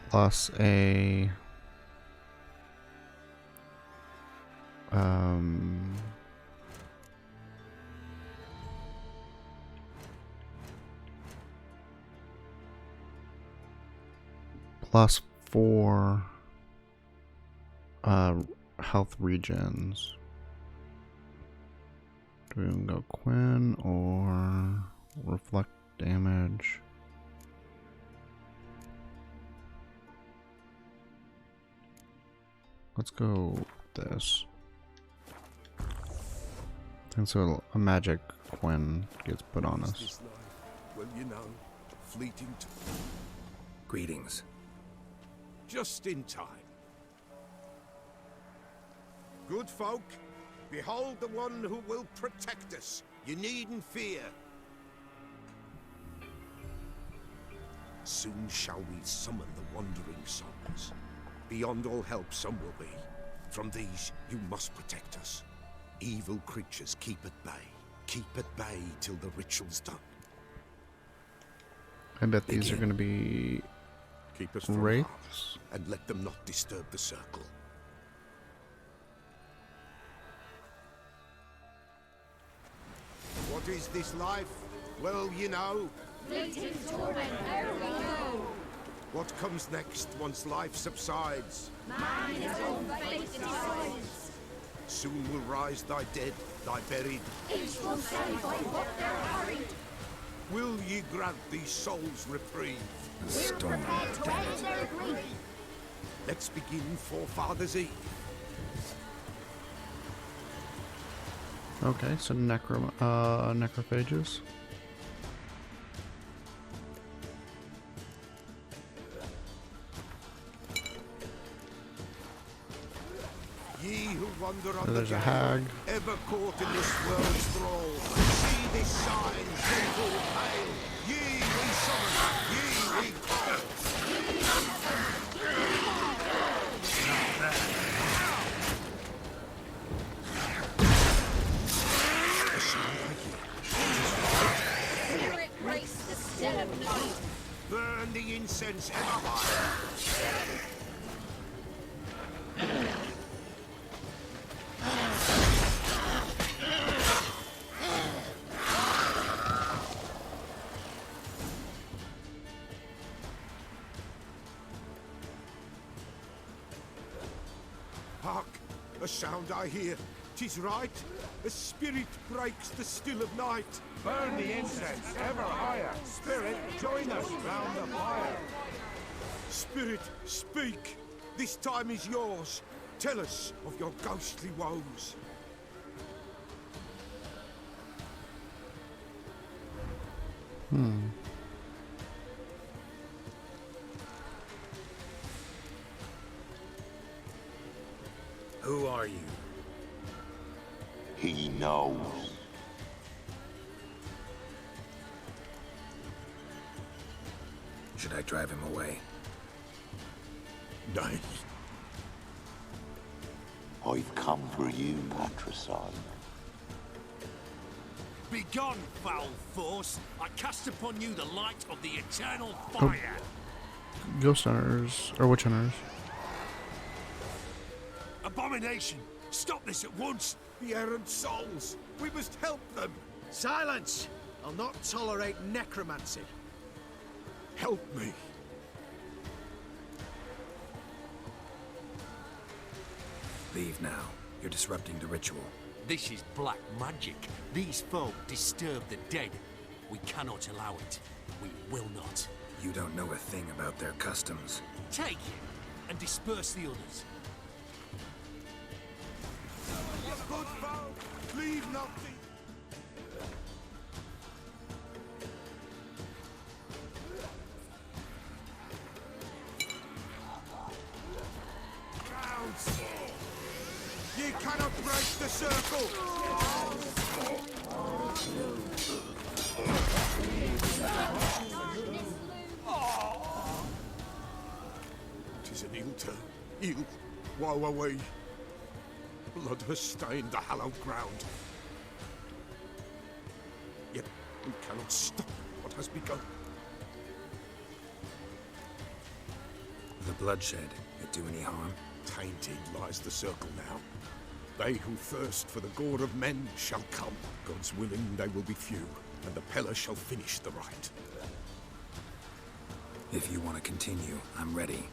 plus a plus 4 health regens. Do we even go Quinn or reflect damage? Let's go this. And so a magic Quinn gets put on us. This life, well, you know, fleeting to... Greetings. Just in time. Good folk, behold the one who will protect us. You needn't fear. Soon shall we summon the wandering souls. Beyond all help some will be. From these you must protect us. Evil creatures keep at bay. Keep at bay till the ritual's done. I bet these are going to be Keep us from wraiths. harm, and let them not disturb the circle. What is this life? Well, you know. Fleeting torment, there we go. What comes next once life subsides? Man his own fate decides. Soon will rise thy dead, thy buried. Each will say by what they're hurried. Will ye grant these souls reprieve? The storm, To damn end it. their grief. Let's begin Forefathers' Eve. Okay, so necrophages. Ye who wander on So the there's a gale, hag. ever caught in this world's thrall, see this sign, gentle pale. Ye we summon, ye we call. The sound I hear. Spirit grace the still of night. Burn the incense ever higher. Hark! A sound I hear. 'Tis right. A spirit breaks the still of night. Burn the incense ever higher. Spirit, join us round the fire. Spirit, speak. This time is yours. Tell us of your ghostly woes. Who are you? He knows. Should I drive him away? Nay. I've come for you, Patricide. Begone, foul force! I cast upon you the light of the eternal fire! Ghost hunters or witch hunters. Abomination! Stop this at once! The errant souls! We must help them! Silence! I'll not tolerate necromancy. Help me! Leave now. You're disrupting the ritual. This is black magic. These folk disturb the dead. We cannot allow it. We will not. You don't know a thing about their customs. Take it and disperse the others. Good folk, leave nothing. Grounds. Ye cannot break the circle. Tis an ill turn. Ill. Woe away. Blood has stained the hallowed ground. Yet we cannot stop what has begun. The bloodshed, it do any harm? Tainted lies the circle now. They who thirst for the gore of men shall come. God's willing, they will be few, and the Peller shall finish the rite. If you want to continue, I'm ready.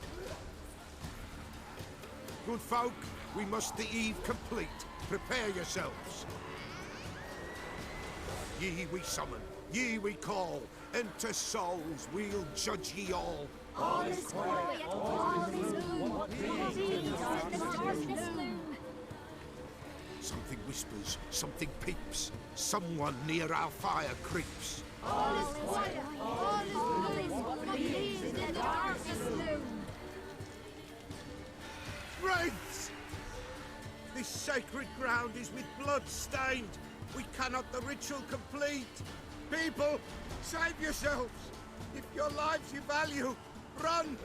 Good folk, we must the eve complete. Prepare yourselves. Ye we summon, ye we call. Enter souls, we'll judge ye all. All is quiet, all is gloom. These are the darkness loom. Something whispers, something peeps. Someone near our fire creeps. All is quiet, all is gloom. These the darkness loom. Wraiths! This sacred ground is with blood stained. We cannot the ritual complete. People, save yourselves. If your lives you value, run!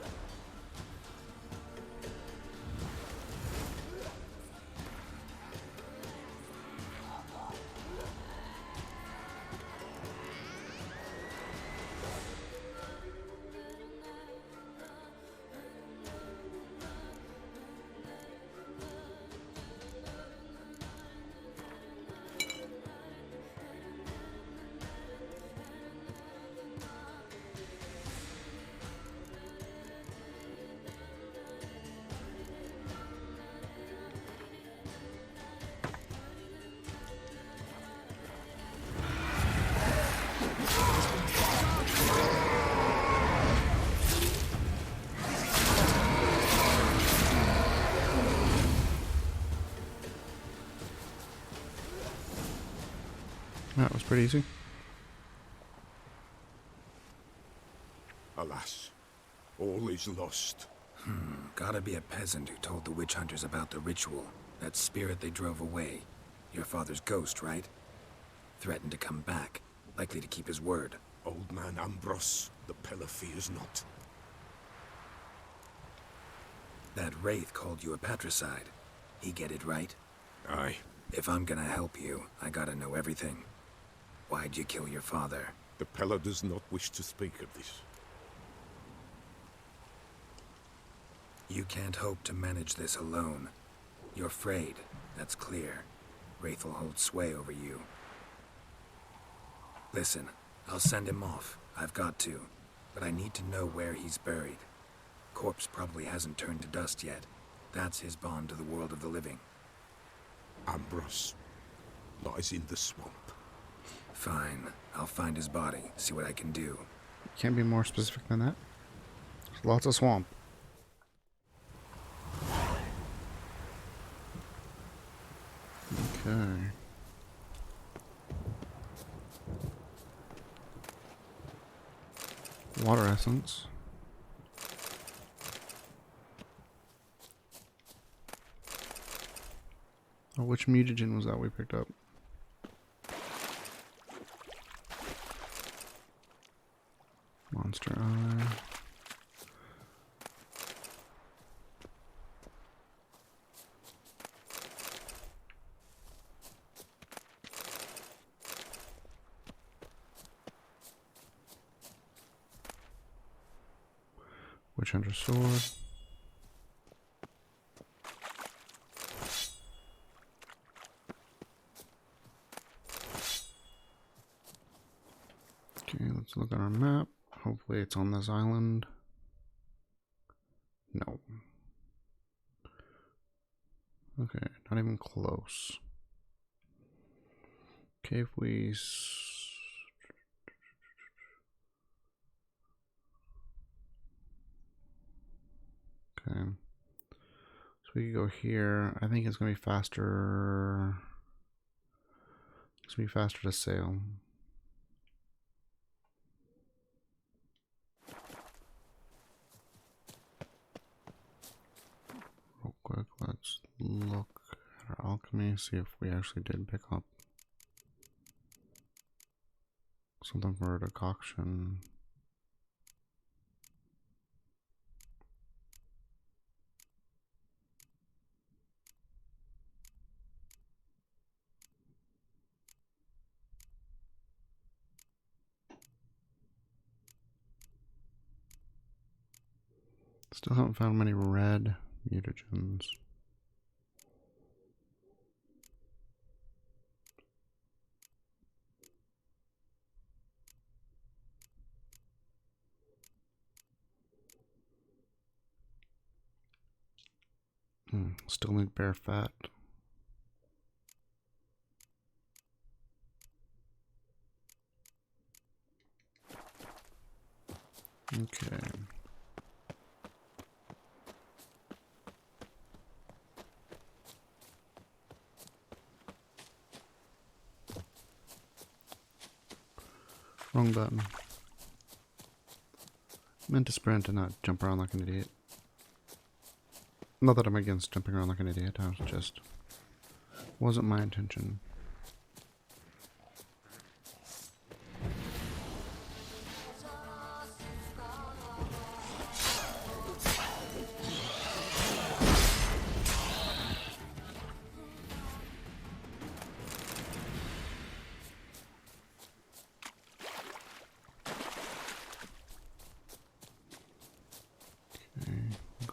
That was pretty easy. Alas, all is lost. Gotta be a peasant who told the witch hunters about the ritual. That spirit they drove away. Your father's ghost, right? Threatened to come back. Likely to keep his word. Old man Ambros, the Peller fears not. That wraith called you a patricide. He get it right? Aye. If I'm gonna help you, I gotta know everything. Why'd you kill your father? The Peller does not wish to speak of this. You can't hope to manage this alone. You're afraid, that's clear. Wraith will hold sway over you. Listen, I'll send him off. I've got to. But I need to know where he's buried. Corpse probably hasn't turned to dust yet. That's his bond to the world of the living. Ambros lies in the swamp. Fine. I'll find his body, see what I can do. Can't be more specific than that. There's lots of swamp. Okay. Water essence. Oh, which mutagen was that we picked up? Monster Eye. Witch Hunter Sword. look at our map. Hopefully it's on this island. No. Okay, not even close. Okay, if we... Okay. So we can go here. I think it's going to be faster... It's going to be faster to sail. Real quick, let's look at our alchemy, see if we actually did pick up something for a decoction. Still haven't found many red mutagens. Still need bear fat. Okay. Wrong button. Meant to sprint and not jump around like an idiot. Not that I'm against jumping around like an idiot, I was just... wasn't my intention.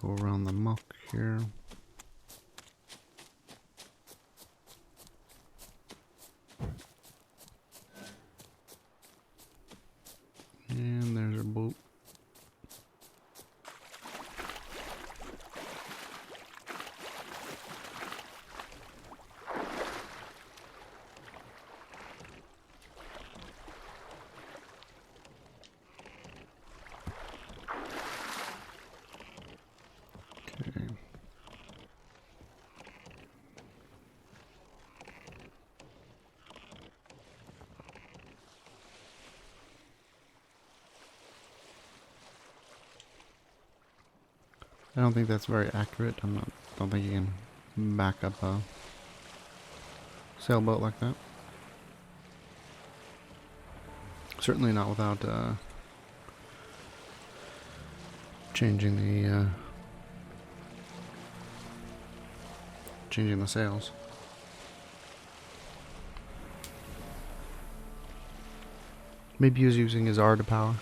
Go around the muck here. And there's a boat. Okay. I don't think that's very accurate. Don't think you can back up a sailboat like that. Certainly not without changing the sails. Maybe he was using his Arda power.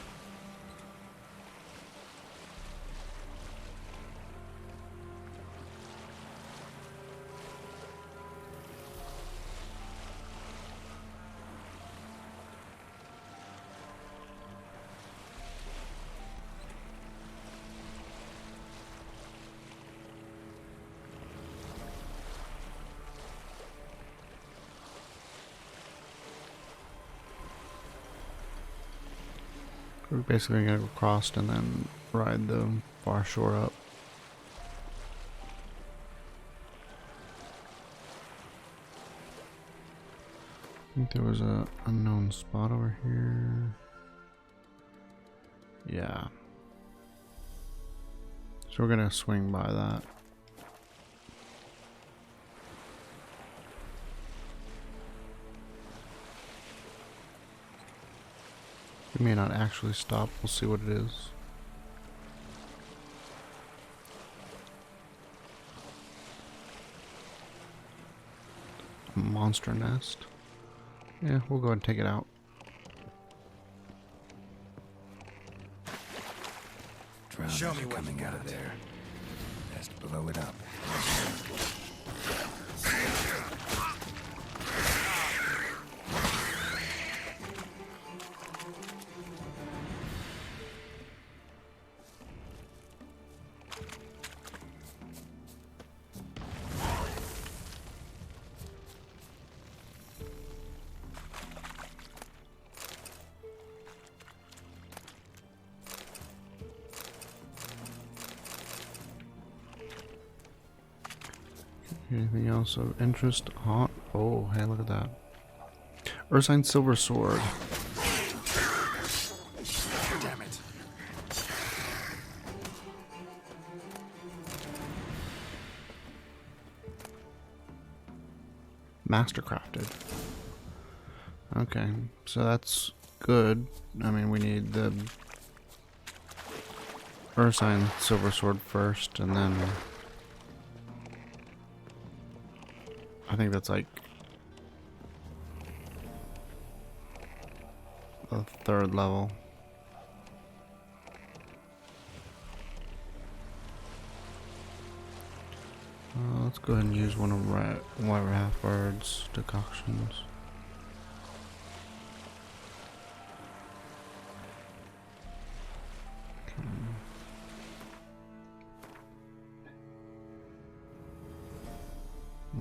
We're basically gonna go across and then ride the far shore up. I think there was a unknown spot over here. Yeah. So we're gonna swing by that. We may not actually stop, we'll see what it is. A monster nest. Yeah, we'll go ahead and take it out. Show me coming out of there. Best blow it up. Anything else of interest? Huh? Oh, hey, look at that. Ursine Silver Sword. Damn it. Mastercrafted. Okay, so that's good. I mean, we need the Ursine Silver Sword first, and then I think that's like the 3rd level. Let's go ahead and use one of White Rathbird's decoctions.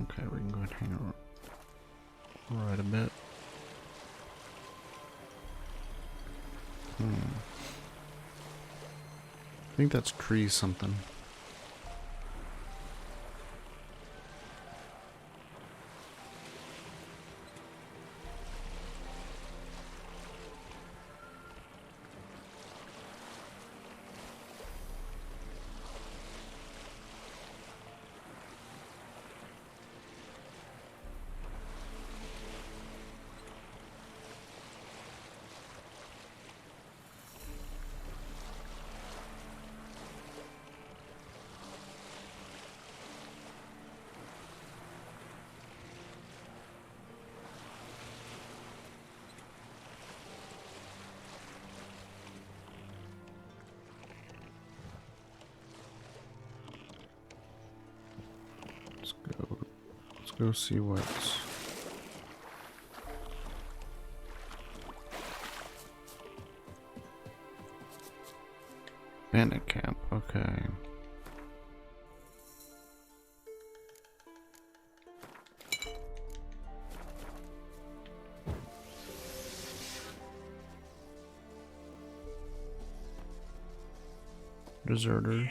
Okay, we can go ahead and hang right a bit. I think that's tree something. Let's go see what's Bandit Camp. Okay. Deserters.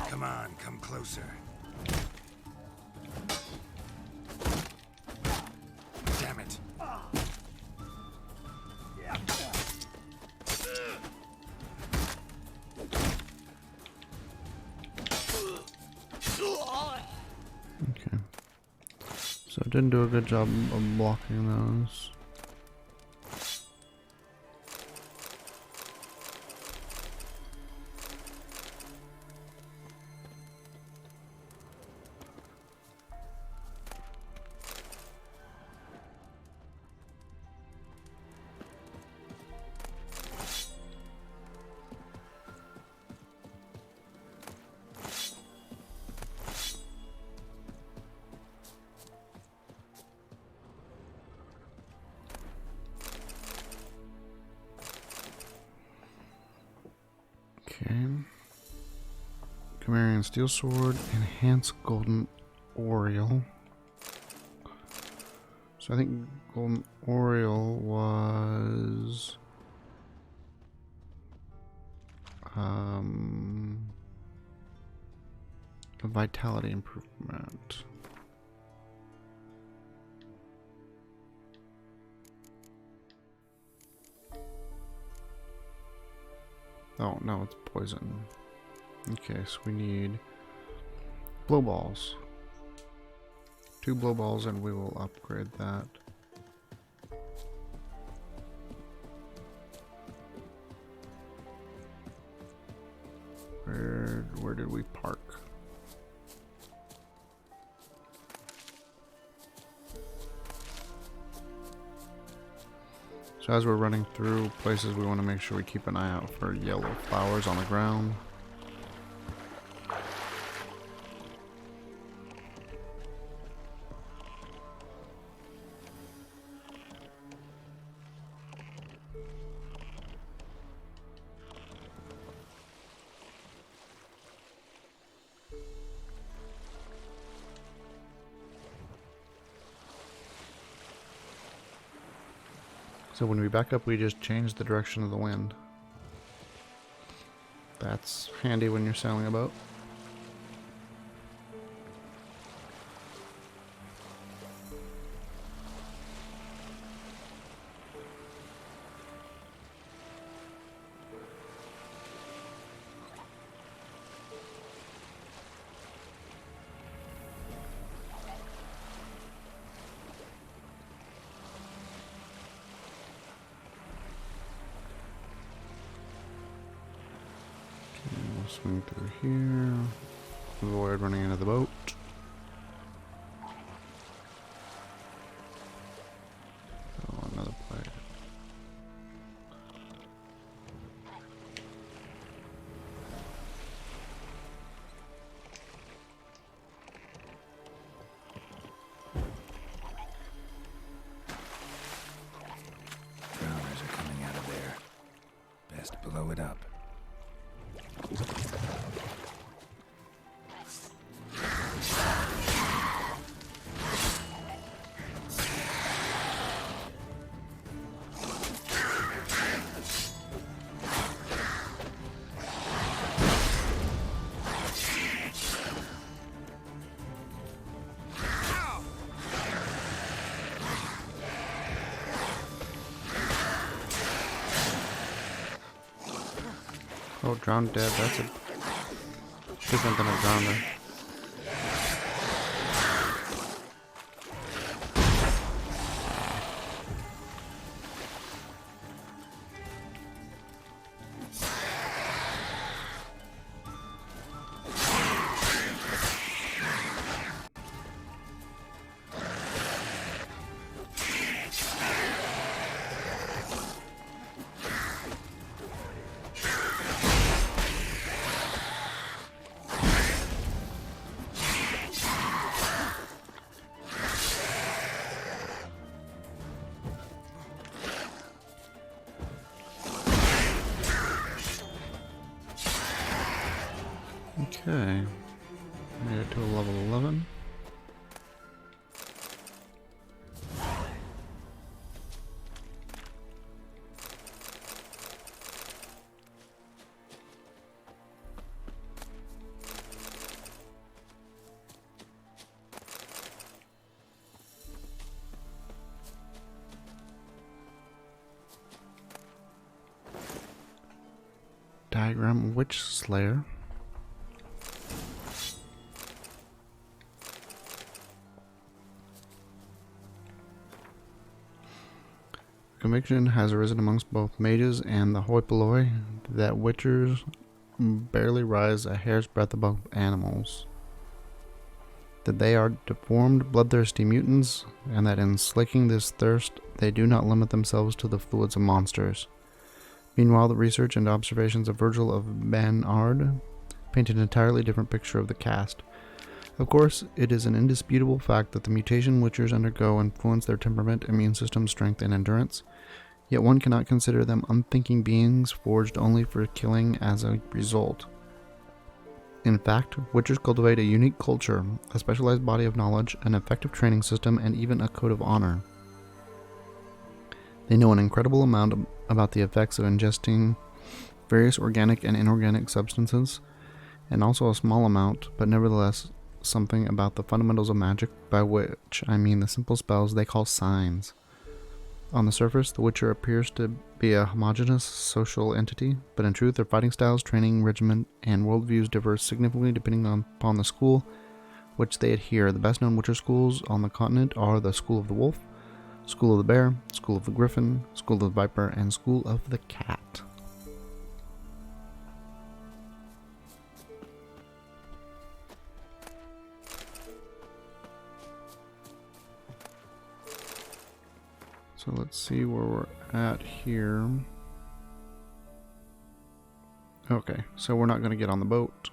Come on, come closer. Damn it. Okay. So I didn't do a good job of blocking those. Okay. Chimerian Steel Sword, Enhanced Golden Oriole. So I think Golden Oriole was a vitality improvement. Oh, no, it's poison. Okay, so we need blow balls. 2 blow balls and we will upgrade that. Where did we park? So as we're running through places, we want to make sure we keep an eye out for yellow flowers on the ground. So when we back up, we just change the direction of the wind. That's handy when you're sailing a boat. Swing through here. Avoid running into the boat. Oh, another player. Drowners are coming out of there. Best blow it up. Oh, drowned dead. That's a different than a drowner. Okay, made it to a level 11. Diagram Witch Slayer. Conviction has arisen amongst both mages and the hoi polloi that witchers barely rise a hair's breadth above animals, that they are deformed, bloodthirsty mutants, and that in slaking this thirst they do not limit themselves to the fluids of monsters. Meanwhile, the research and observations of Virgil of Bannard paint an entirely different picture of the cast. Of course, it is an indisputable fact that the mutation witchers undergo influence their temperament, immune system, strength, and endurance, yet one cannot consider them unthinking beings forged only for killing as a result. In fact, witchers cultivate a unique culture, a specialized body of knowledge, an effective training system, and even a code of honor. They know an incredible amount about the effects of ingesting various organic and inorganic substances, and also a small amount, but nevertheless something about the fundamentals of magic, by which I mean the simple spells they call signs. On the surface, the Witcher appears to be a homogeneous social entity, but in truth their fighting styles, training regimen, and worldviews differ significantly depending upon the school which they adhere. The best known Witcher schools on the continent are the School of the Wolf, School of the Bear, School of the Griffin, School of the Viper, and School of the Cat. So let's let's see where we're at here. Okay, so we're not going to get on the boat.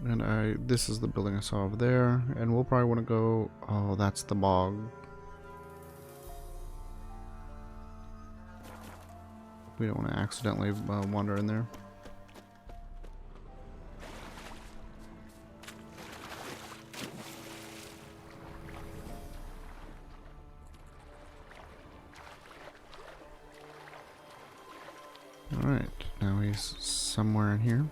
And this is the building I saw over there. And we'll probably want to go... Oh, that's the bog. We don't want to accidentally wander in there. Alright, now he's somewhere in here.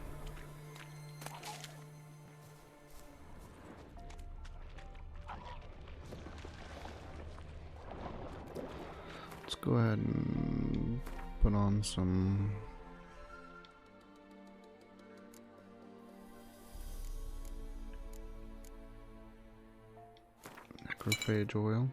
Let's go ahead and put on some necrophage oil.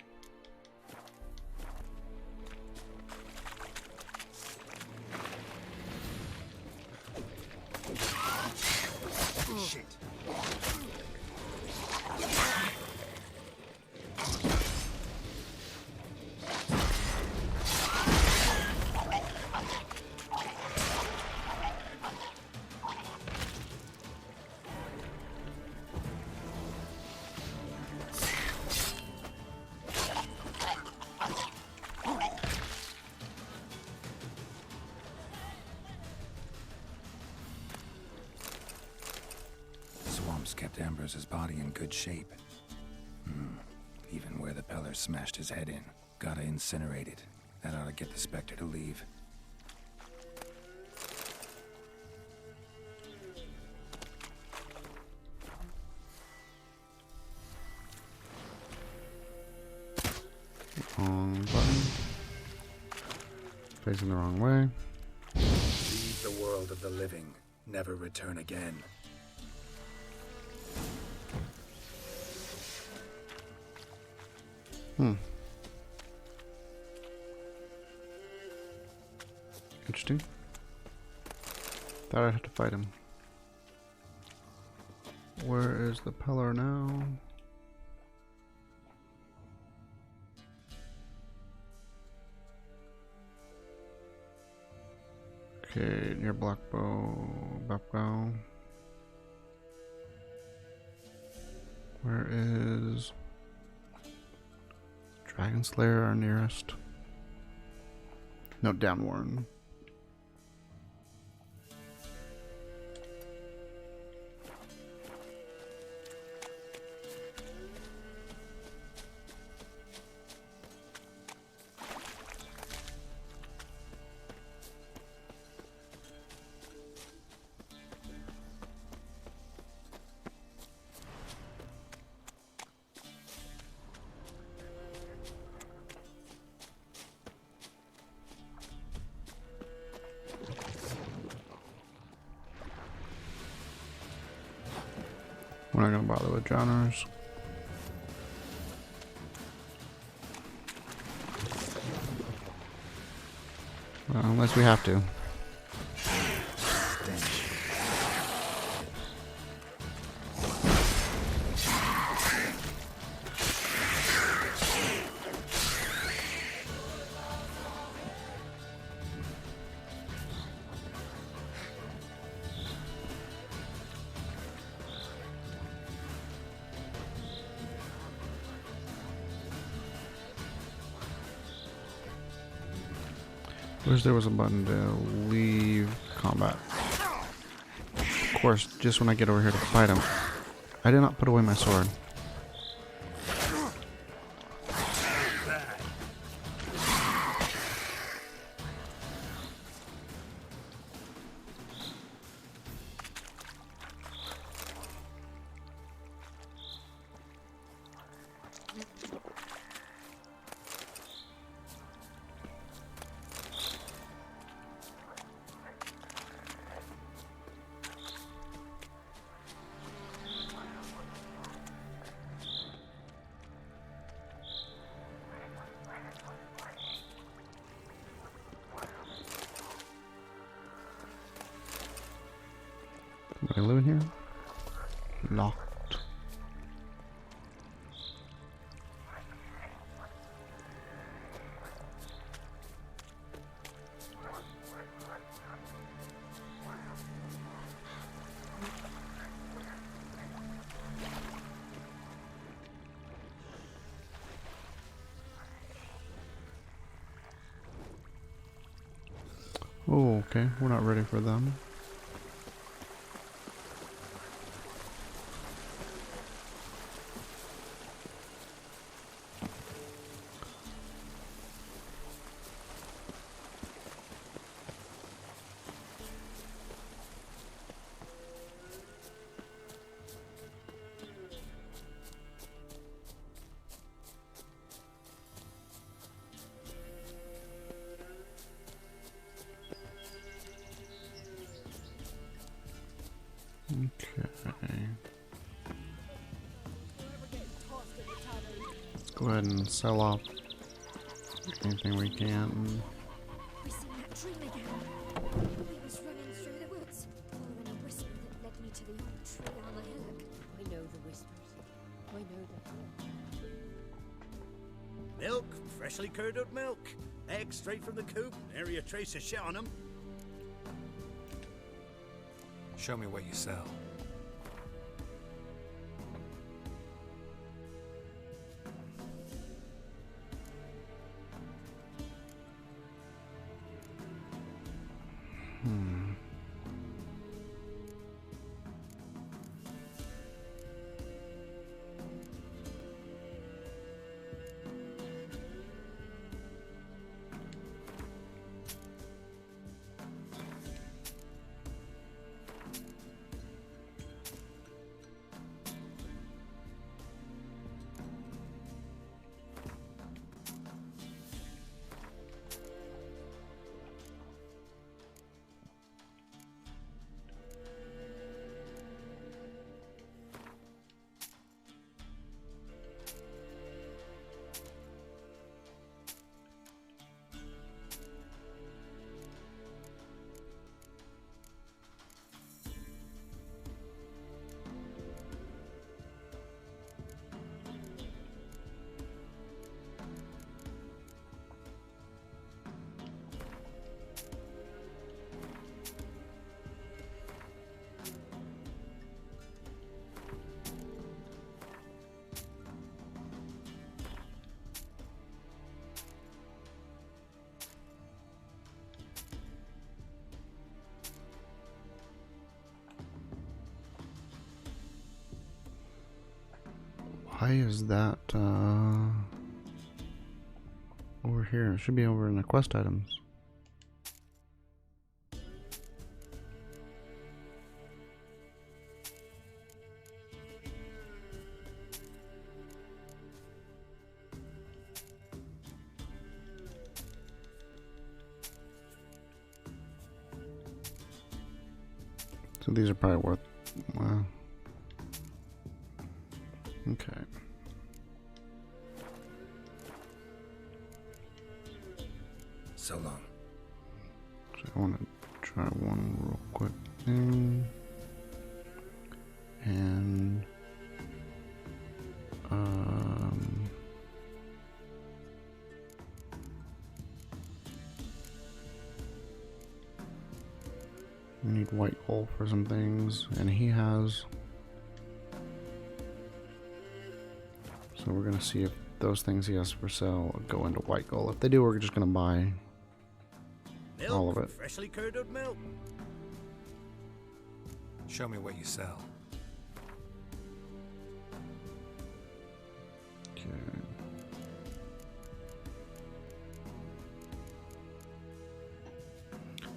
Kept Ambrose's body in good shape. Even where the Peller smashed his head in. Gotta incinerate it. That ought to get the Spectre to leave. Wrong button. Facing the wrong way. Leave the world of the living. Never return again. Interesting. Thought I'd have to fight him. Where is the Peller now? Okay, near Blackbow. Where is Dragon Slayer, our nearest? No, Downwarren. We're not gonna bother with drowners. Well, unless we have to. Wish there was a button to leave combat. Of course, just when I get over here to fight him. I did not put away my sword. Am I living here? Locked. Oh, okay. We're not ready for them. Okay. Let's go ahead and sell off anything we can. I seen that dream again. I was running through the woods, following a whisper that led me to the old tree on the hillock. I know the whispers. I know them. Milk, freshly curdled milk. Eggs straight from the coop, nary a trace of shit on them. Show me what you sell. Why is that over here? It should be over in the quest items. So these are probably worth, well, okay. So long. So I want to try one real quick thing. And we need white gold for some things, and he has. So we're gonna see if those things he has for sale go into white gold. If they do, we're just gonna buy Milk, all of it. freshly curdled milk. Show me what you sell. Okay.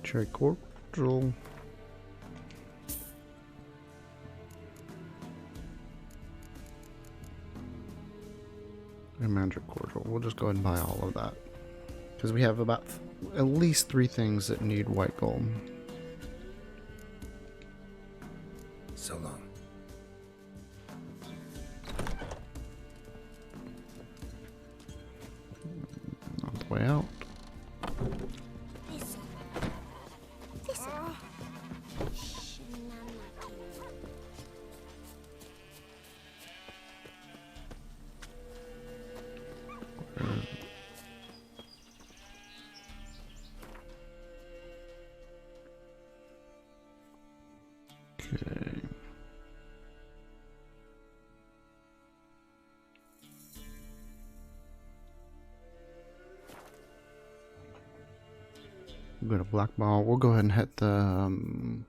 Cherry cordial. And magic cordial. We'll just go ahead and buy all of that. Because we have about at least 3 things that need white gold. So long. On the way out. Listen. Listen. Shenanigans. Okay. We'll go to Black Ball. We'll go ahead and hit the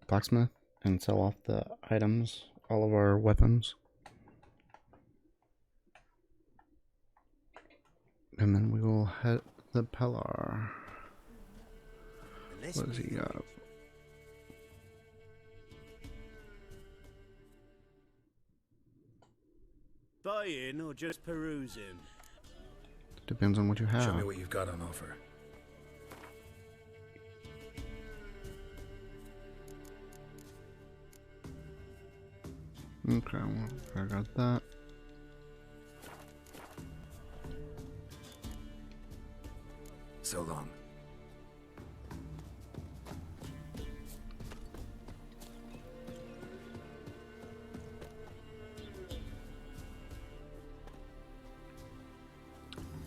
blacksmith and sell off the items, all of our weapons. And then we will hit the Pellar. What does he got? Buying or just perusing? Depends on what you have. Show me what you've got on offer. Okay, well, I got that. So long.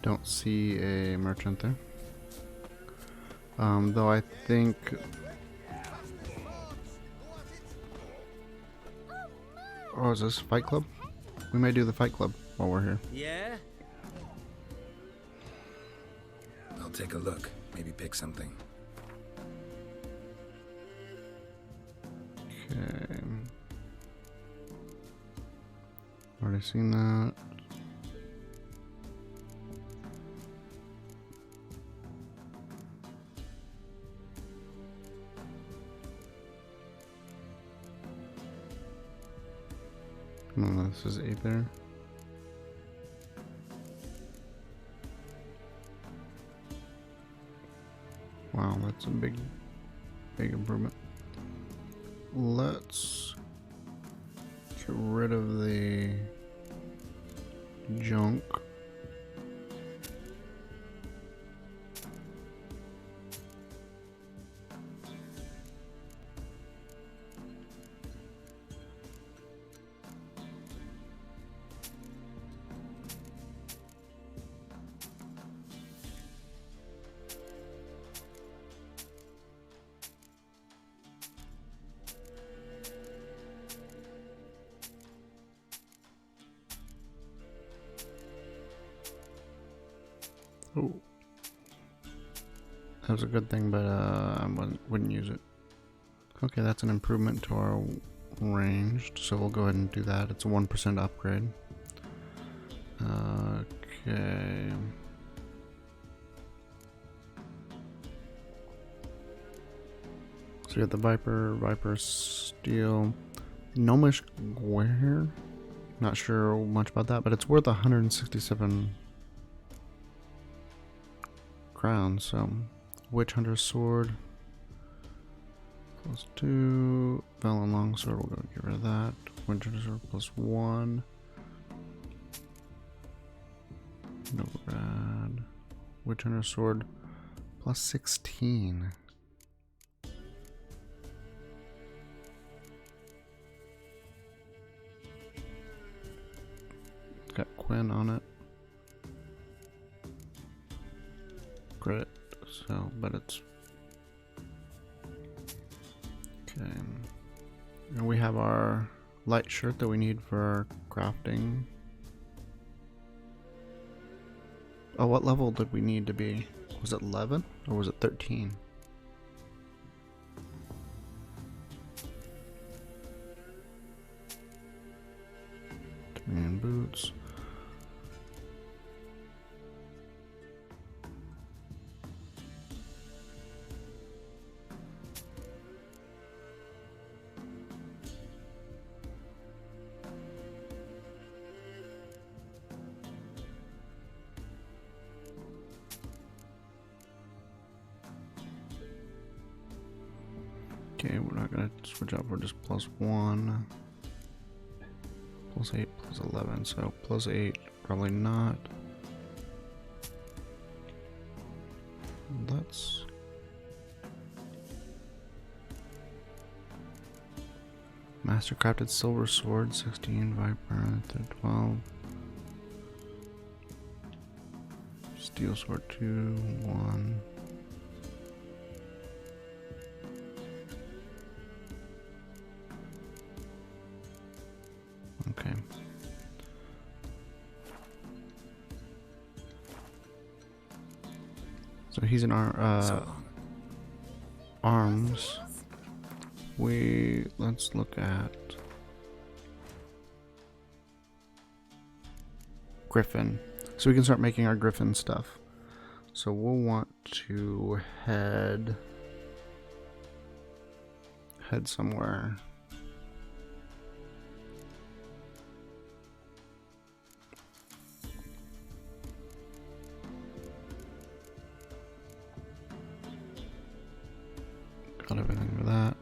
Don't see a merchant there. Though I think oh, is this Fight Club? We may do the Fight Club while we're here. Yeah? I'll take a look. Maybe pick something. Okay. Already seen that. No, this is 8 there. Wow, that's a big improvement. Let's get rid of the junk. Oh, that was a good thing, but I wouldn't use it. Okay, that's an improvement to our ranged, so we'll go ahead and do that. It's a 1% upgrade. Okay. So we got the Viper Steel, Gnomish Gware. Not sure much about that, but it's worth 167 crowns. So, Witch Hunter's Sword +2, Velen Longsword. We'll go get rid of that. Witch Hunter's Sword +1. Novigrad. Witch Hunter's Sword +16. Got Quinn on it. Crit, so, but it's okay. And we have our light shirt that we need for our crafting. Oh, what level did we need to be? Was it 11 or was it 13? Dominion boots. Okay, we're not gonna switch up, we're just +1, +8, +11, so +8, probably not. Let's Mastercrafted Silver Sword, 16, Viper, 12. Steel Sword 2, 1. Okay. So he's in our So long. arms. Let's look at Griffin. So we can start making our Griffin stuff. So we'll want to head somewhere. Got everything for that.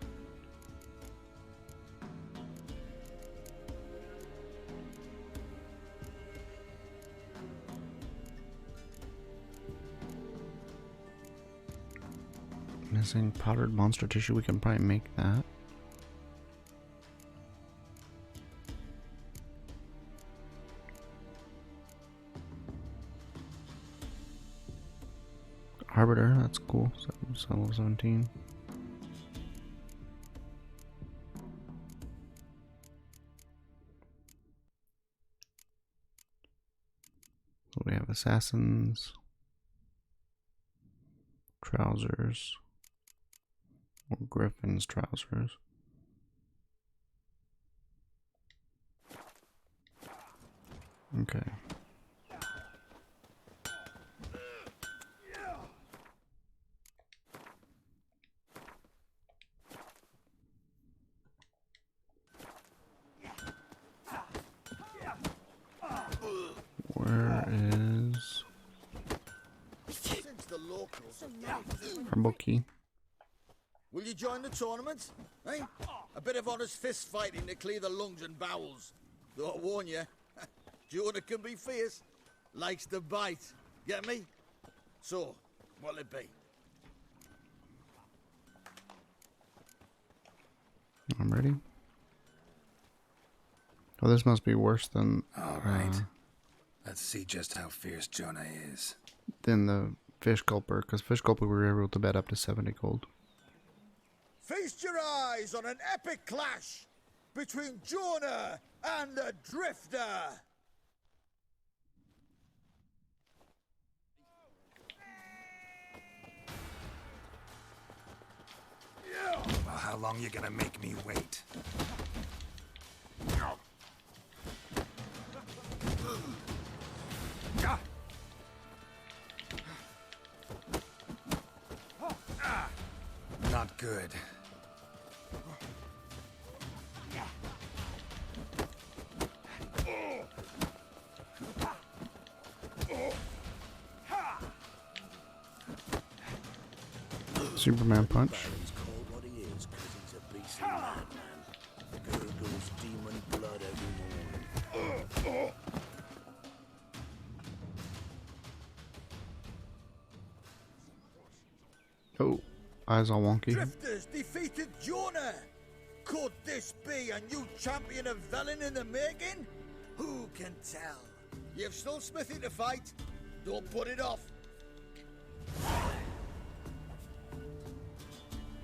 Missing powdered monster tissue. We can probably make that. Arbiter, that's cool. So level 17. So we have assassins, trousers, or Griffin's trousers. Okay. Where is Since the locals our bookie? Will you join the tournament? Eh? A bit of honest fist fighting to clear the lungs and bowels. Though I warn you, Jonah can be fierce. Likes to bite. Get me? So, what'll it be? I'm ready. Oh, this must be worse than All right. Let's see just how fierce Jonah is. than the fish gulper, because fish gulper we were able to bet up to 70 gold. Feast your eyes on an epic clash between Jonah and the Drifter. Well, how long you gonna make me wait? Not good. Superman punch. Baron's called what he is because he's a beastly madman. Gurgles demon blood every morning. Oh, eyes all wonky. Drifters defeated Jonah. Could this be a new champion of Velen in the making? Who can tell? You've still Smithy to fight. Don't put it off.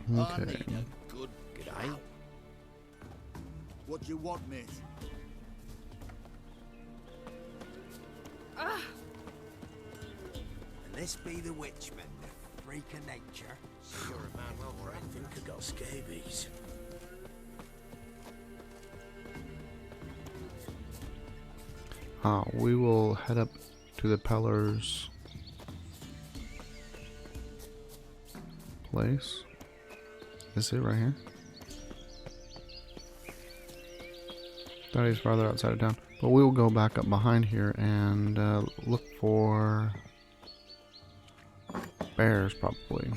I Okay. need a good guy. What do you want, mate? And this be the Witchman, the freak of nature. You're a man well bred. I think I got scabies. We will head up to the Peller's place. Is it right here? Thought he's farther outside of town. But we will go back up behind here and look for bears, probably.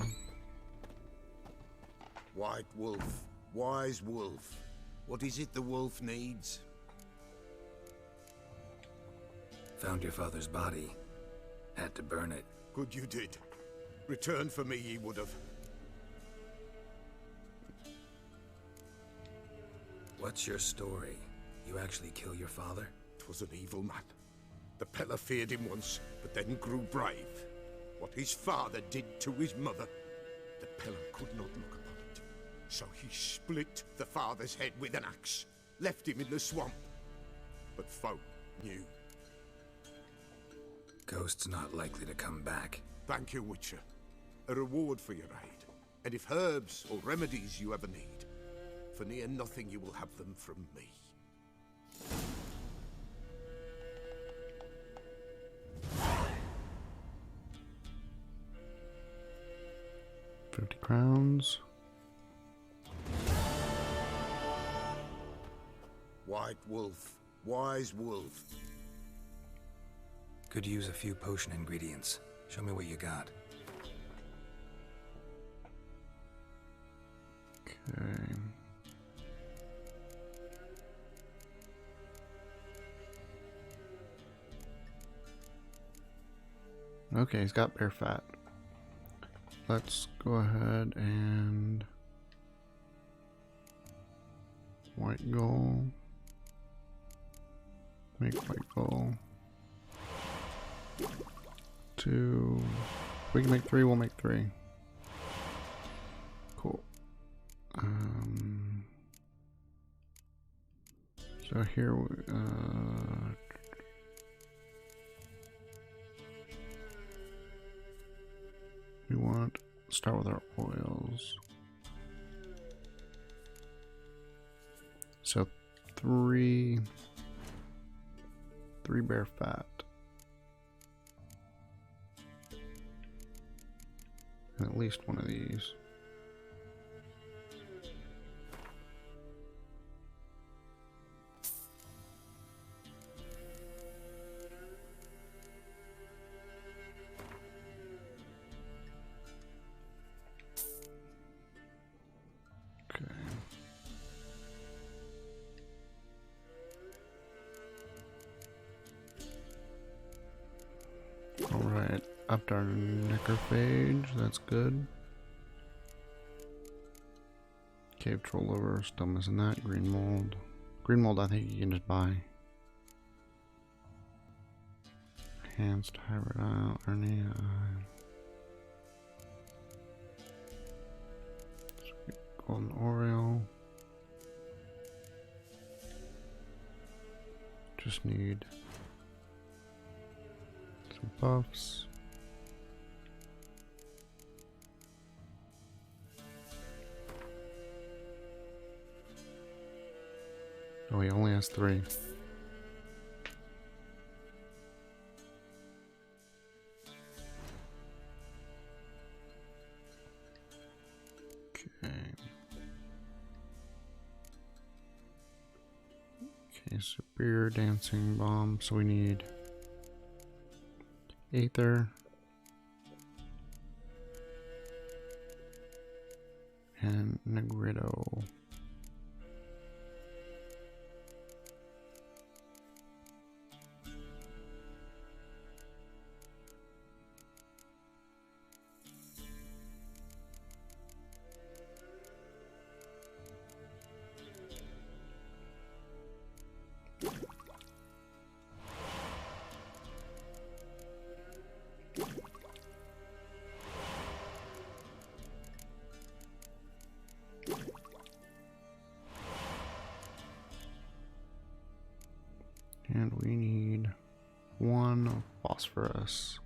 White wolf, wise wolf. What is it the wolf needs? Found your father's body. Had to burn it. Good you did. Return for me ye would have. What's your story? You actually kill your father? 'Twas an evil man. The Peller feared him once, but then grew brave. What his father did to his mother, the Peller could not look upon it. So he split the father's head with an axe, left him in the swamp. But folk knew. Ghost's not likely to come back. Thank you, Witcher. a reward for your aid, and if herbs or remedies you ever need, for near nothing you will have them from me. 50 crowns. White Wolf, wise wolf. Could use a few potion ingredients. Show me what you got. Okay. Okay, he's got bear fat. Let's go ahead and white gold. Make white gold. 2. If we can make 3, we'll make 3. Cool. So here we want to start with our oils. So 3 bear fat. And at least one of these. Alright, upped our necrophage, that's good. Cave troll over, still missing that. Green mold. Green mold I think you can just buy. Enhanced hybrid isle, Ernia. Golden Oriole. Just need some buffs. Oh, he only has 3. Okay. Okay, superior dancing bomb. So we need Aether and Negrito. And we need 1 phosphorus.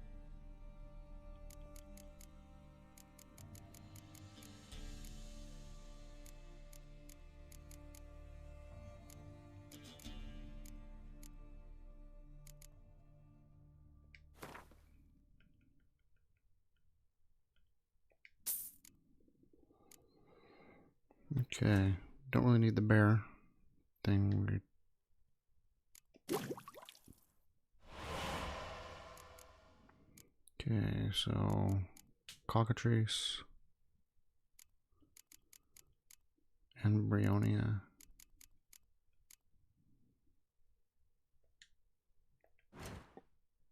Okay, don't really need the bear thing. Okay, so cockatrice and Brionia.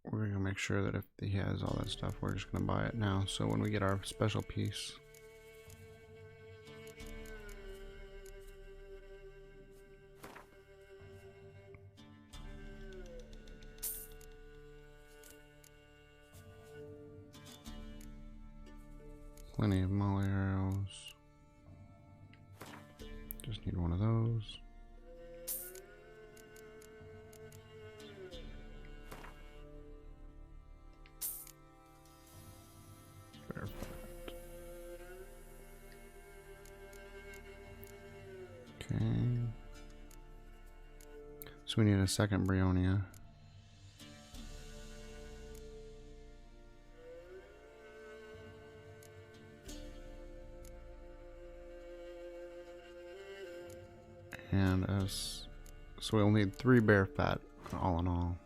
We're gonna make sure that if he has all that stuff, we're just gonna buy it now. So when we get our special piece, plenty of molly arrows. Just need 1 of those. Bear fat. So we need a second Brionia. And as so we'll need 3 bear fat all in all.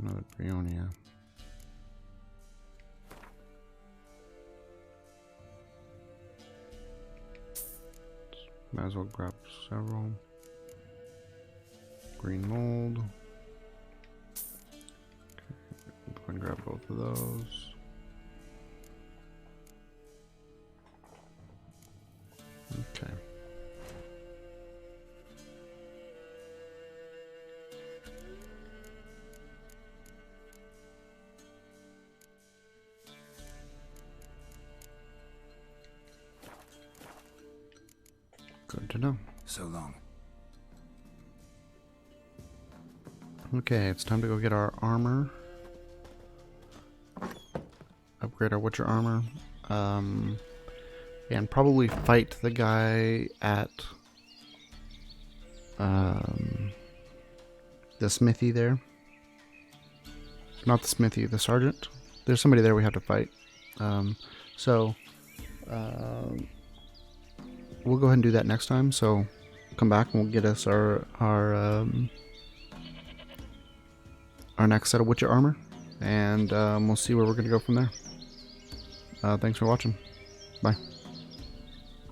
Another Brionia. Might as well grab several. Green mold. Okay, go and grab both of those. Okay. Good to know. So long. Okay, it's time to go get our armor. Upgrade our Witcher armor. And probably fight the guy at the smithy there. Not the smithy, the sergeant. There's somebody there we have to fight. We'll go ahead and do that next time. So come back and we'll get us our next set of Witcher armor, and we'll see where we're gonna go from there. Thanks for watching. Bye.